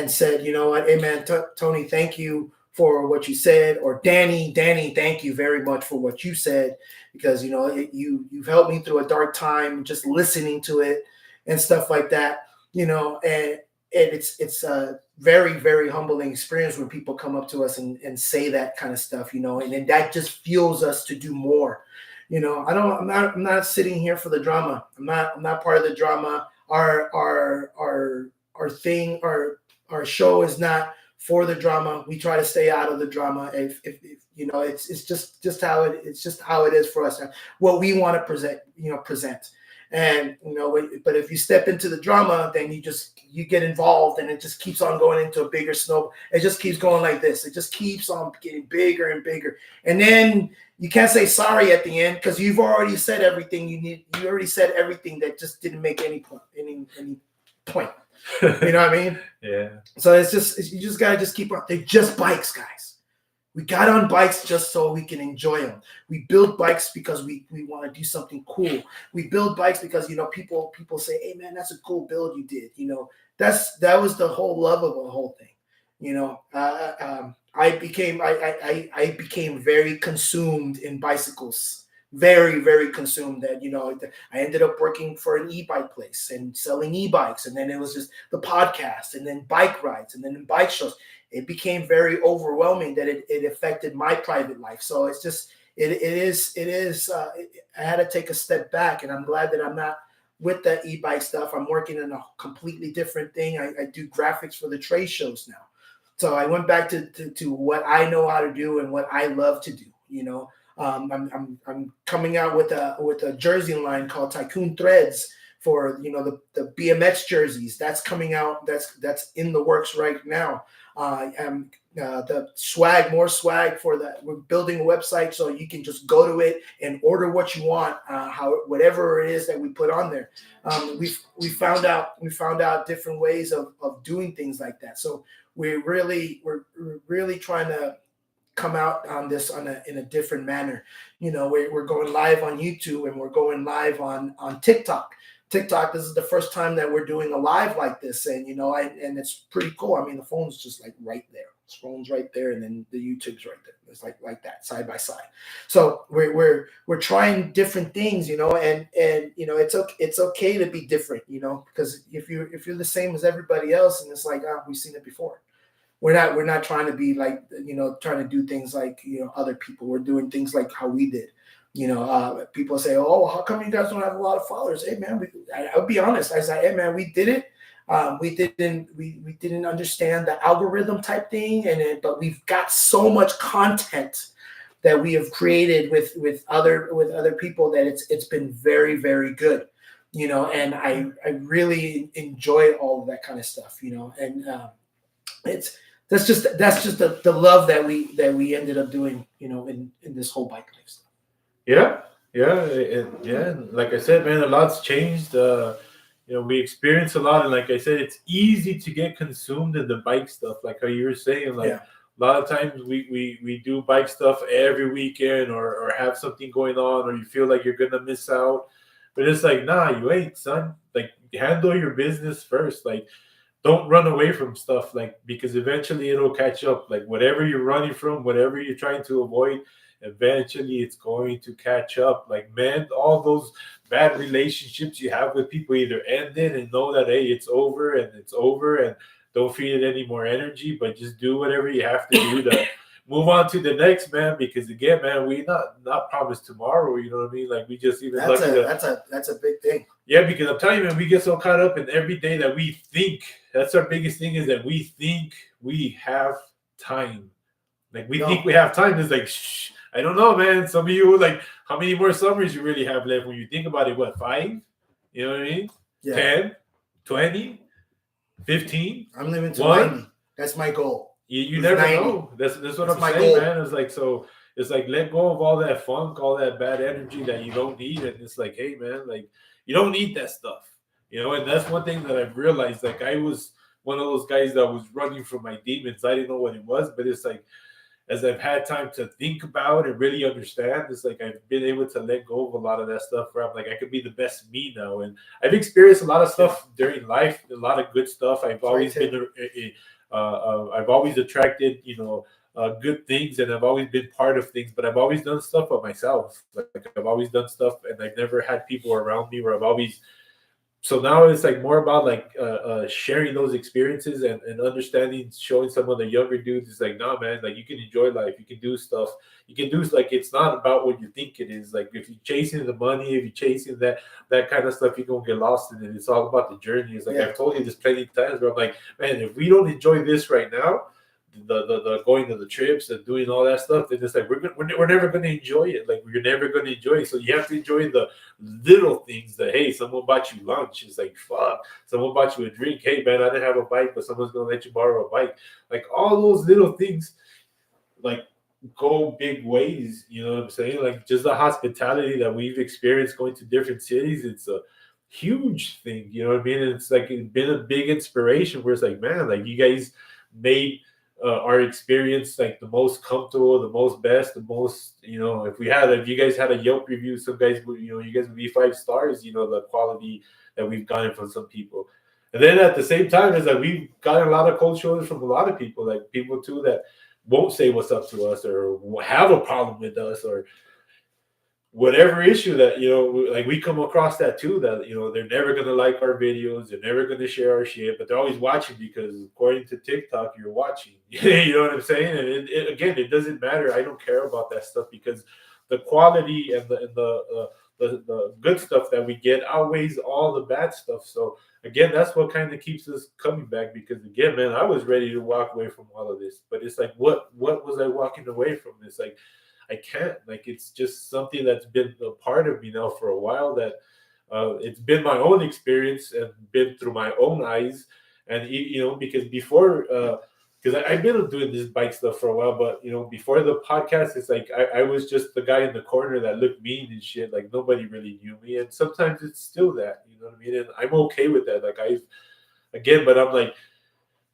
said, you know what, hey man, Tony, thank you for what you said, or Danny, thank you very much for what you said, because you've helped me through a dark time just listening to it and stuff like that, and it's a very, very humbling experience when people come up to us and say that kind of stuff, and then that just fuels us to do more. I'm not sitting here for the drama. I'm not part of the drama. Our thing, our show is not for the drama. We try to stay out of the drama. If it's just how it is for us. What we want to present. And but if you step into the drama, then you get involved, and it just keeps on going into a bigger snow. It just keeps going like this. It just keeps on getting bigger and bigger. And then you can't say sorry at the end, because you've already said everything you need. You already said everything that just didn't make any point. You know what I mean? Yeah. So you just gotta keep on. They're just bikes, guys. We got on bikes just so we can enjoy them. We build bikes because we want to do something cool. We build bikes because people say, hey man, that's a cool build you did. That was the whole love of the whole thing. I became very consumed in bicycles very, very consumed that, I ended up working for an e-bike place and selling e-bikes. And then it was just the podcast and then bike rides and then bike shows. It became very overwhelming that it affected my private life. So it's just, I had to take a step back, and I'm glad that I'm not with the e-bike stuff. I'm working in a completely different thing. I do graphics for the trade shows now. So I went back to what I know how to do and what I love to do, I'm coming out with a jersey line called Tycoon Threads for the BMX jerseys. That's coming out. That's in the works right now. The swag, more swag for that. We're building a website so you can just go to it and order what you want, whatever it is that we put on there. We found out different ways of doing things like that. So we're really trying to come out on this in a different manner. We're going live on YouTube and we're going live on TikTok. TikTok, this is the first time that we're doing a live like this, and and it's pretty cool. I mean, the phone's just like right there. The phone's right there, and then the YouTube's right there. It's like that, side by side. So we're trying different things, and it's okay to be different, because if you're the same as everybody else, and it's like, we've seen it before. We're not trying to be like, trying to do things like, other people. We're doing things like how we did. People say, oh, how come you guys don't have a lot of followers? Hey man, I'll be honest. I said, hey man, we did it. We didn't understand the algorithm type thing, but we've got so much content that we have created with other people that it's been very, very good. And I really enjoy all of that kind of stuff. And that's just the love that we ended up doing, in this whole bike life stuff. Yeah. Like I said, man, a lot's changed. We experience a lot, and like I said, it's easy to get consumed in the bike stuff. Like how you were saying, like a lot of times we do bike stuff every weekend, or have something going on, or you feel like you're gonna miss out. But it's like, nah, you ain't, son. Like, handle your business first. Like, don't run away from stuff, like, because eventually it'll catch up. Like, whatever you're running from, whatever you're trying to avoid, eventually it's going to catch up. Like, man, all those bad relationships you have with people, either end it and know that, hey, it's over, and don't feed it any more energy, but just do whatever you have to do to move on to the next, man. Because again, man, we not promised tomorrow. You know what I mean? Like, we just even that's a big thing. Yeah, because I'm telling you, man, we get so caught up in every day that we think. That's our biggest thing, is that we think we have time. Like, we think we have time. It's like, shh, I don't know, man. Some of you, like, how many more summers you really have left when you think about it? What, 5? You know what I mean? Yeah. 10, 20, 15. I'm living to 90. That's my goal. You never 90. Know. That's what I'm saying, goal. Man. It's like, so it's like, let go of all that funk, all that bad energy that you don't need. And it's like, hey, man, like, you don't need that stuff. And that's one thing that I've realized. Like, I was one of those guys that was running from my demons. I didn't know what it was, but it's like, as I've had time to think about and really understand, it's like I've been able to let go of a lot of that stuff, where I'm like, I could be the best me now. And I've experienced a lot of stuff during life, a lot of good stuff. I've always been, I've always attracted, good things, and I've always been part of things, but I've always done stuff by myself. Like, I've always done stuff, and I've never had people around me where I've always. So now it's like more about like sharing those experiences and understanding, showing some of the younger dudes. It's like, nah, man, like, you can enjoy life. You can do stuff. You can do, like, it's not about what you think it is. Like, if you're chasing the money, if you're chasing that kind of stuff, you're going to get lost in it. It's all about the journey. It's like, I've told you this plenty of times where I'm like, man, if we don't enjoy this right now, the going to the trips and doing all that stuff, then it's like, we're never going to enjoy it. Like, you're never going to enjoy it. So you have to enjoy the little things. That, hey, someone bought you lunch. It's like, fuck. Someone bought you a drink. Hey, man, I didn't have a bike, but someone's going to let you borrow a bike. Like, all those little things, like, go big ways. You know what I'm saying? Like, just the hospitality that we've experienced going to different cities, it's a huge thing. You know what I mean? And it's like, it's been a big inspiration where it's like, man, like, you guys made our experience like the most comfortable, the most best, the most, if you guys had a Yelp review, some guys would, you guys would be 5 stars, the quality that we've gotten from some people. And then at the same time, is that we've gotten a lot of cold shoulders from a lot of people, like people too that won't say what's up to us or have a problem with us, or whatever issue that, like we come across that too, that, they're never going to like our videos, they're never going to share our shit, but they're always watching because according to TikTok, you're watching. You know what I'm saying? And again, it doesn't matter. I don't care about that stuff because the quality and the good stuff that we get outweighs all the bad stuff. So again, that's what kind of keeps us coming back, because again, man, I was ready to walk away from all of this, but it's like, what was I walking away from this? Like, I can't. Like, it's just something that's been a part of me now for a while, that it's been my own experience and been through my own eyes. And because before, because I've been doing this bike stuff for a while, but before the podcast, it's like I was just the guy in the corner that looked mean and shit. Like, nobody really knew me, and sometimes it's still that. You know what I mean? And I'm okay with that. Like, but I'm like,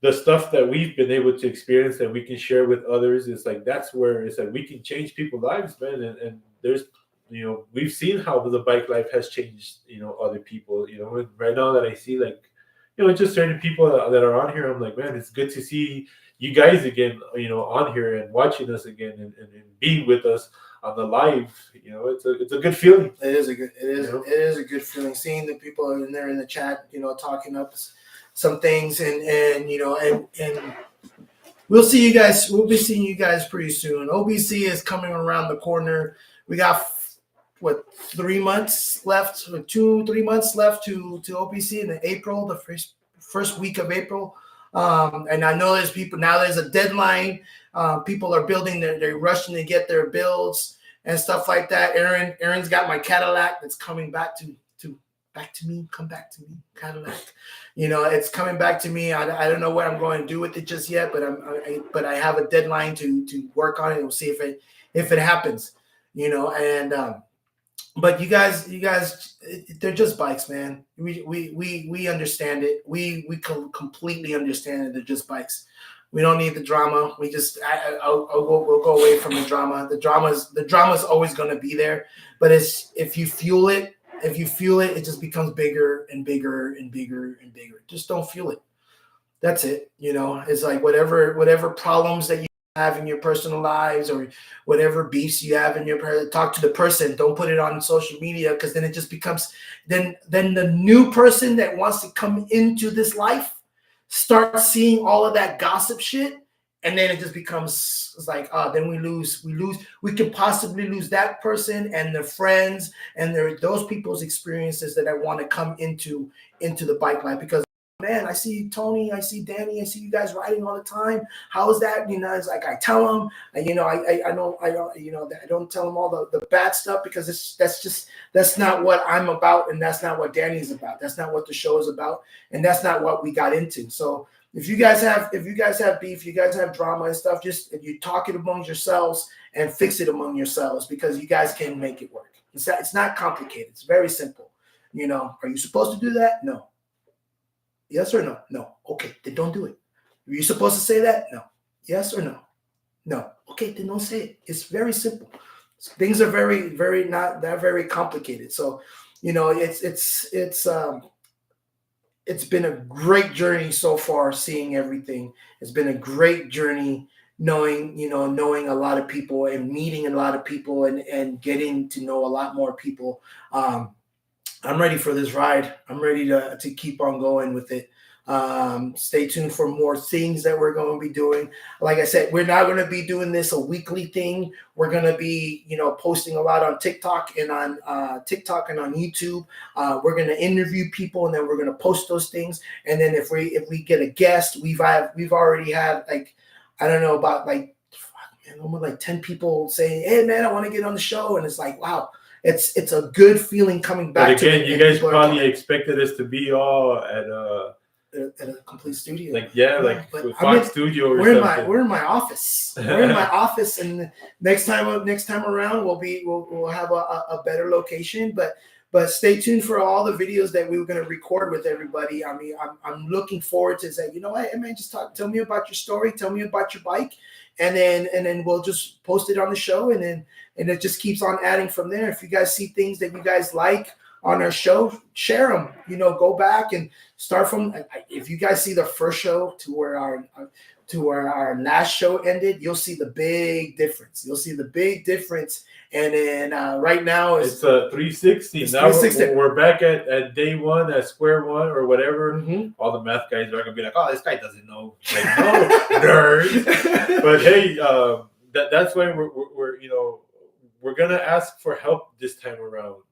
the stuff that we've been able to experience that we can share with others, it's like, that's where it's like we can change people's lives, man. And there's, we've seen how the bike life has changed, other people, and right now that I see, like, just certain people that are on here, I'm like, man, it's good to see you guys again, on here and watching us again, and being with us on the live. It's a good feeling. It is a good feeling seeing the people in there in the chat, talking up some things, and we'll see you guys. We'll be seeing you guys pretty soon. OBC is coming around the corner. We got 3 months left, 2-3 months left to OBC in April, the first week of April. And I know there's people now. There's a deadline. People are building. They're rushing to get their builds and stuff like that. Aaron's got my Cadillac that's coming back to me. Come back to me, Cadillac. It's coming back to me. I don't know what I'm going to do with it just yet, but I have a deadline to work on it. We'll see if it happens. But you guys, they're just bikes, man. We understand it. We completely understand it. They're just bikes. We don't need the drama. We just we'll go away from the drama. The drama's always going to be there. But if you fuel it, it just becomes bigger and bigger and bigger and bigger. Just don't fuel it. That's it. It's like whatever problems that you have in your personal lives, or whatever beefs you have in your, talk to the person. Don't put it on social media, because then it just becomes, then the new person that wants to come into this life starts seeing all of that gossip shit. And then it just becomes, it's like, then we could possibly lose that person and their friends and those people's experiences that I want to come into the bike life. Because, man, I see Tony, I see Danny, I see you guys riding all the time. How is that? It's like, I tell them, I don't tell them all the bad stuff, because that's not what I'm about, and that's not what Danny's about. That's not what the show is about, and that's not what we got into. So if you guys have beef, you guys have drama and stuff, just if you talk it among yourselves and fix it among yourselves, because you guys can make it work. It's not complicated. It's very simple. Are you supposed to do that? No. Yes or no? No. Okay, then don't do it. Are you supposed to say that? No. Yes or no? No. Okay, then don't say it. It's very simple. Things are very, very not that very complicated. So, it's been a great journey so far, seeing everything. It's been a great journey knowing a lot of people and meeting a lot of people and getting to know a lot more people. I'm ready for this ride. I'm ready to keep on going with it. Stay tuned for more things that we're going to be doing. Like I said, we're not going to be doing this a weekly thing. We're going to be, posting a lot on TikTok and on YouTube. We're going to interview people, and then we're going to post those things. And then if we get a guest, we've already had, like, I don't know, about almost like 10 people saying, "Hey man, I want to get on the show." And it's like, wow. It's a good feeling coming back. But again, you guys probably expected us to be all at a complete studio. Fox Studio or something. We're in my office. We're in my office, and next time around we'll have a better location. But stay tuned for all the videos that we were going to record with everybody. I mean, I'm looking forward to say, hey man, just tell me about your story, tell me about your bike, and then we'll just post it on the show, and it just keeps on adding from there. If you guys see things that you guys like on our show, share them. Go back and start from. If you guys see the first show to to where our last show ended, you'll see the big difference. And then right now it's a 360. It's Now 360. we're back at day one, at square one or whatever. Mhm. All the math guys are gonna be like, "Oh, this guy doesn't know." Like, no, nerd. But hey, that's why we're we're gonna ask for help this time around.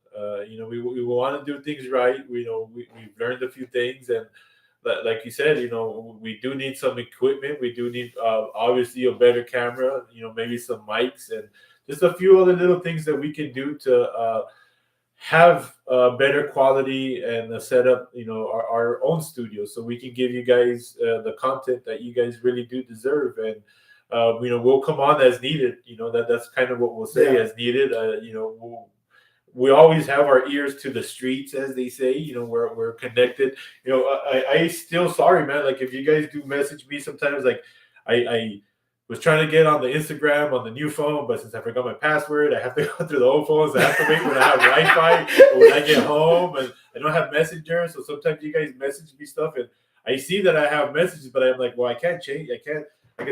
We want to do things right. We've learned a few things, and like you said, we do need some equipment. We do need obviously a better camera. Maybe some mics and just a few other little things that we can do to have better quality and a setup. Our own studio, so we can give you guys the content that you guys really do deserve. And we'll come on as needed. That's kind of what we'll say, as needed. We always have our ears to the streets, as they say. We're connected. I still, sorry, man. Like, if you guys do message me sometimes, like I was trying to get on the Instagram on the new phone, but since I forgot my password, I have to go through the old phones. I have to wait when I have Wi-Fi or when I get home, and I don't have Messenger. So sometimes you guys message me stuff, and I see that I have messages, but I'm like, well, I can't change. I can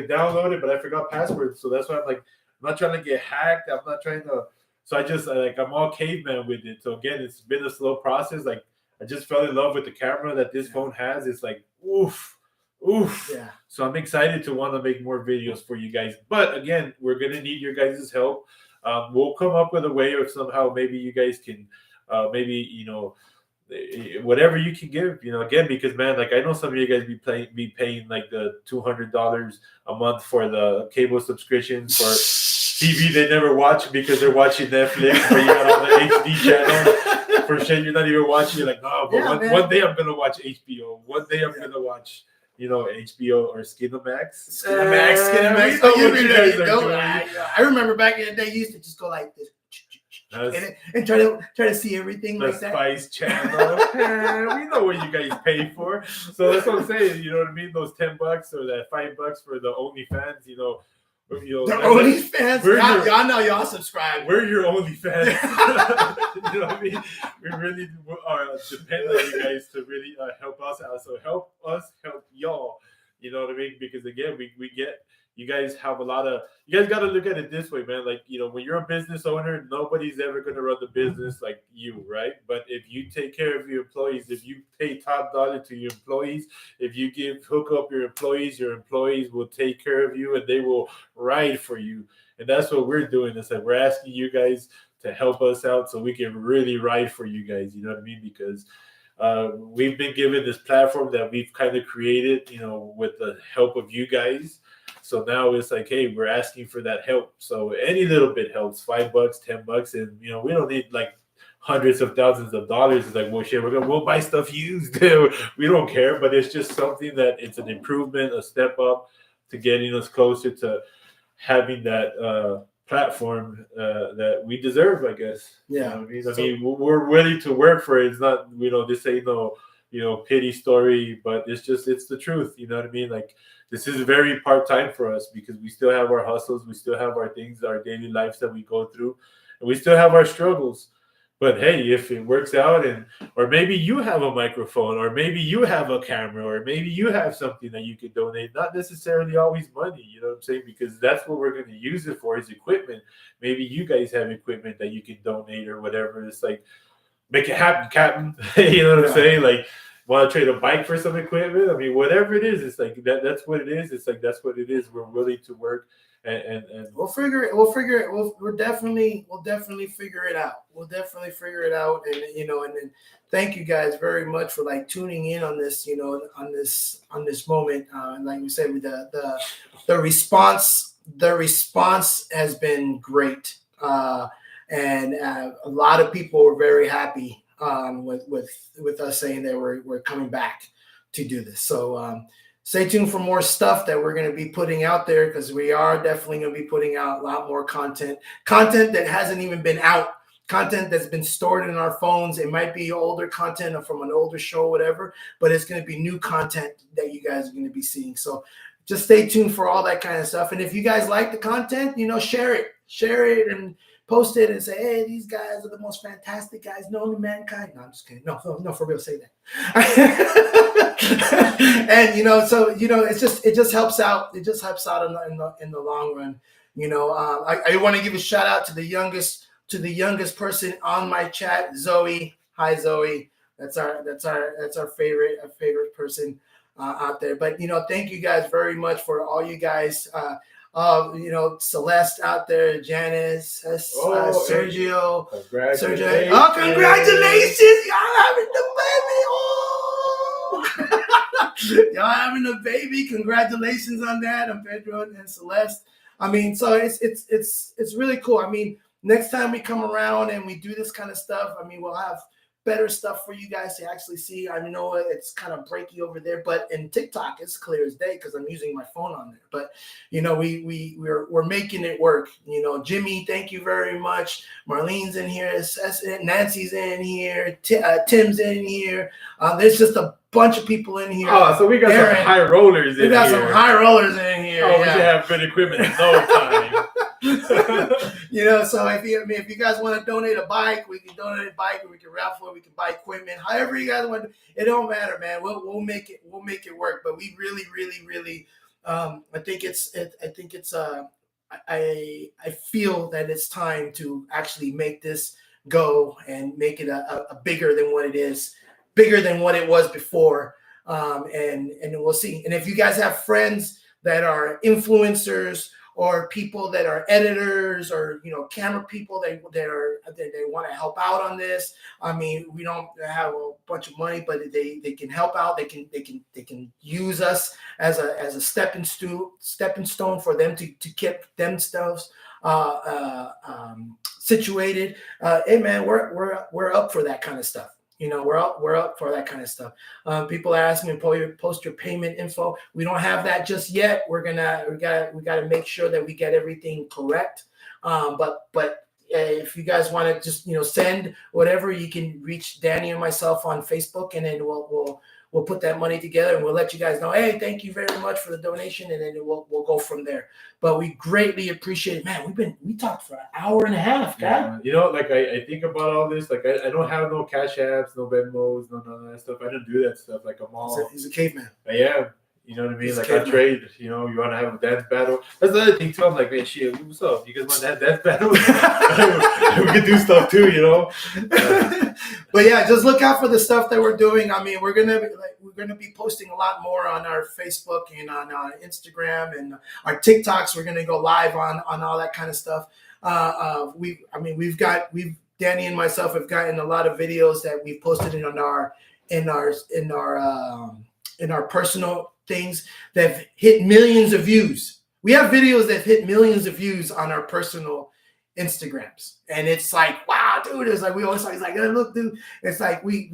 download it, but I forgot password. So that's why I'm like, I'm not trying to get hacked. I'm not trying to. So I just I'm all caveman with it. So again, it's been a slow process. Like, I just fell in love with the camera that this phone has. It's like, oof. Yeah. So I'm excited to want to make more videos for you guys. But again, we're gonna need your guys' help. We'll come up with a way of somehow maybe you guys can whatever you can give. Again, because man, like, I know some of you guys be paying like the $200 a month for the cable subscription for TV they never watch because they're watching Netflix, but you got all the HD channels for shit you're not even watching. You're like, no, but one day I'm gonna watch HBO. One day I'm gonna watch HBO or Skinamax. Skinamax. Oh, you guys are doing. I remember back in the day, you used to just go like this and try to see everything like that. Spice Channel. We know what you guys pay for. So that's what I'm saying. You know what I mean? Those $10 or that $5 for the OnlyFans. The OnlyFans, y'all know y'all subscribe. We're your OnlyFans. You know what I mean? We really are dependent on you guys to really help us out. So help us help y'all. You know what I mean? Because again, we get, you guys have you guys got to look at it this way, man. Like, when you're a business owner, nobody's ever going to run the business like you, right? But if you take care of your employees, if you pay top dollar to your employees, if you hook up your employees will take care of you and they will ride for you. And that's what we're doing. It's like, we're asking you guys to help us out so we can really ride for you guys. You know what I mean? Because we've been given this platform that we've kind of created, with the help of you guys. So now it's like, hey, we're asking for that help. So any little bit helps, $5, $10, and we don't need like hundreds of thousands of dollars. It's like, well, shit, we'll buy stuff used. We don't care, but it's just something that it's an improvement, a step up to getting us closer to having that platform that we deserve, I guess. Yeah. I mean, we're ready to work for it. It's not, this ain't no, pity story, but it's the truth. You know what I mean? Like, this is very part-time for us because we still have our hustles. We still have our things, our daily lives that we go through, and we still have our struggles. But hey, if it works out, or maybe you have a microphone, or maybe you have a camera, or maybe you have something that you could donate, not necessarily always money, you know what I'm saying? Because that's what we're going to use it for, is equipment. Maybe you guys have equipment that you can donate or whatever. It's like, make it happen, Captain. You know what I'm saying? Like, want to trade a bike for some equipment? I mean, whatever it is, it's like that's what it is. It's like, that's what it is. We're willing to work, and we'll figure it. We'll definitely figure it out. We'll definitely figure it out. And and then thank you guys very much for like tuning in on this, on this moment. Like we said, with the response has been great. And a lot of people were very happy with us saying that we're coming back to do this. So stay tuned for more stuff that we're going to be putting out there, because we are definitely going to be putting out a lot more content that hasn't even been out, content that's been stored in our phones. It might be older content from an older show, whatever, but it's going to be new content that you guys are going to be seeing. So just stay tuned for all that kind of stuff. And if you guys like the content, share it and post it and say, hey, these guys are the most fantastic guys known to mankind. No, I'm just kidding. No, for real, say that. And so it just helps out. It just helps out in the long run. I want to give a shout out to the youngest person on my chat, Zoe. Hi, Zoe. That's our favorite person out there. But thank you guys very much for all you guys. Celeste out there, Janice, Sergio, congratulations! Oh, congratulations! Y'all having a baby! Congratulations on that, and Pedro and Celeste. I mean, so it's really cool. I mean, next time we come around and we do this kind of stuff, I mean, we'll have better stuff for you guys to actually see. I know it's kind of breaky over there, but in TikTok it's clear as day because I'm using my phone on there. But we're making it work. Jimmy, thank you very much. Marlene's in here, Nancy's in here, Tim's in here. There's just a bunch of people in here. Oh, so we got some high rollers in here. We got some high rollers in here. Oh, we should have good equipment in no time. So if you guys want to donate a bike, we can donate a bike, or we can raffle it, we can buy equipment. However you guys want, it don't matter, man. We'll make it work. But we really, I feel that it's time to actually make this go and make it a bigger than what it is, bigger than what it was before. And we'll see. And if you guys have friends that are influencers, or people that are editors, or camera people that they want to help out on this. I mean, we don't have a bunch of money, but they can help out. They can use us as a stepping stone for them to get themselves situated. Hey man, we're up for that kind of stuff. We're up for that kind of stuff. People are asking me post your payment info. We don't have that just yet. We gotta make sure that we get everything correct. But if you guys want to just send whatever, you can reach Danny and myself on Facebook, and then we'll put that money together, and we'll let you guys know, hey, thank you very much for the donation, and then we'll go from there. But we greatly appreciate it. Man, we talked for an hour and a half, guy. Yeah. I think about all this. Like I don't have no Cash Apps, no Venmos, none of that stuff. I don't do that stuff. Like I'm all. He's a caveman. I am. You know what I mean? Like I trade. You want to have a dance battle. That's the other thing too. I'm like, man, shit, what's up? You guys want to have dance battle? We can do stuff too, But yeah, just look out for the stuff that we're doing. I mean, we're gonna be posting a lot more on our Facebook and on our Instagram and our TikToks. We're gonna go live on all that kind of stuff. Danny and myself have gotten a lot of videos that we posted in our personal things that have hit millions of views. We have videos that hit millions of views on our personal Instagrams, and it's like, wow, dude. It's like we always like, hey, look, dude. It's like we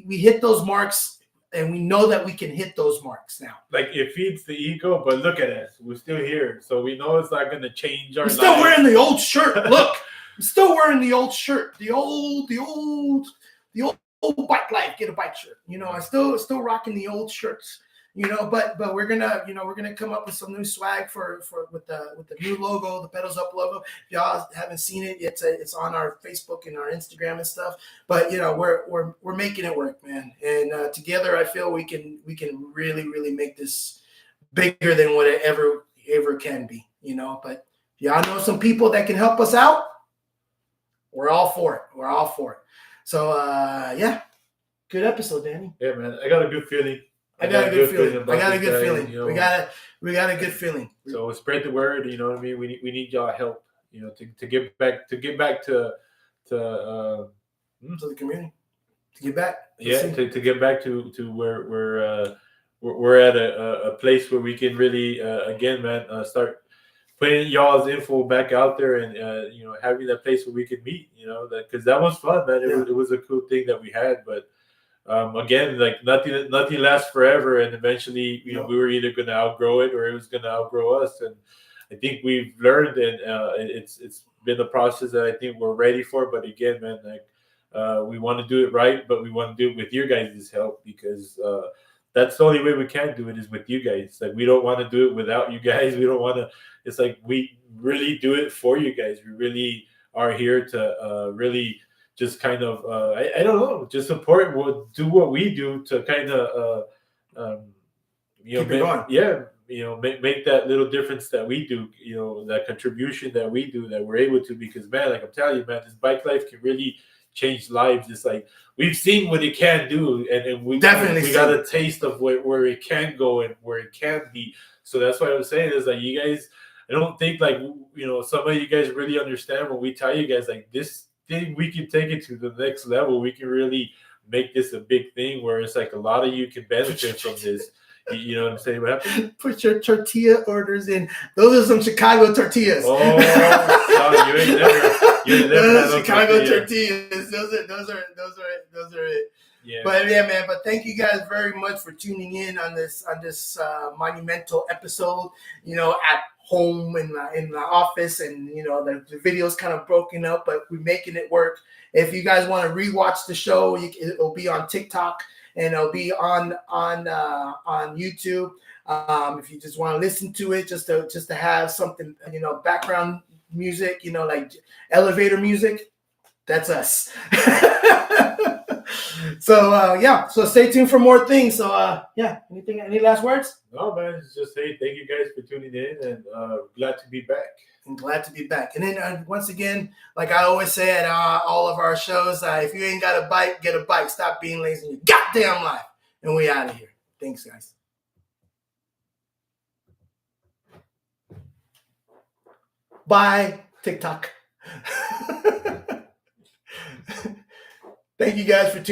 hit those marks, and we know that we can hit those marks now. Like it feeds the ego, but look at us, we're still here, so we know it's not going to change our. I'm still wearing the old shirt. Look, I'm still wearing the old shirt, the old bike life. Get a bike shirt. I'm still rocking the old shirts. But we're gonna come up with some new swag with the new logo, the Pedals Up logo. If y'all haven't seen it, it's on our Facebook and our Instagram and stuff. But we're making it work, man. And together, I feel we can really make this bigger than what it ever can be. But y'all know some people that can help us out. We're all for it. So yeah, good episode, Danny. Yeah, man. I got a good feeling. I got a good feeling. We got a good feeling. So spread the word. You know what I mean. We need y'all help. To get back to the community. To get back. Yeah, to get back to where we're at a place where we can really again, man, start putting y'all's info back out there, and having that place where we can meet. Because that was fun, man. It was a cool thing that we had, but. Again, like nothing lasts forever, and eventually, we were either going to outgrow it or it was going to outgrow us. And I think we've learned, and it's been a process that I think we're ready for. But again, man, we want to do it right, but we want to do it with your guys' help, because that's the only way we can do it is with you guys. Like we don't want to do it without you guys. We don't want to. It's like we really do it for you guys. We really are here to really just kind of I don't know, just support do what we do to kind of Keep it going. make that little difference that we do, that contribution that we do, that we're able to, because man, like I'm telling you, man, this bike life can really change lives. It's like we've seen what it can do, and we Definitely got a taste of where it can go and where it can be. So that's why I was saying is like, you guys, I don't think like some of you guys really understand when we tell you guys like this thing, we can take it to the next level. We can really make this a big thing where it's like a lot of you can benefit from this. You know what I'm saying? What happened? Put your tortilla orders in. Those are some Chicago tortillas. Oh, son, you ain't never had Chicago tortillas. Those are it. Yeah. But yeah, man. But thank you guys very much for tuning in on this monumental episode. At home in my office, and the video's kind of broken up, but we're making it work. If you guys want to rewatch the show, it'll be on TikTok. And it'll be on YouTube. If you just want to listen to it, just to have something, background music, like elevator music, that's us. So stay tuned for more things. So any last words? No, man, it's just thank you guys for tuning in, and glad to be back. I'm glad to be back. And then once again, like I always say at all of our shows, if you ain't got a bike, get a bike. Stop being lazy in your goddamn life. And we out of here. Thanks, guys. Bye, TikTok. Thank you guys for tuning in.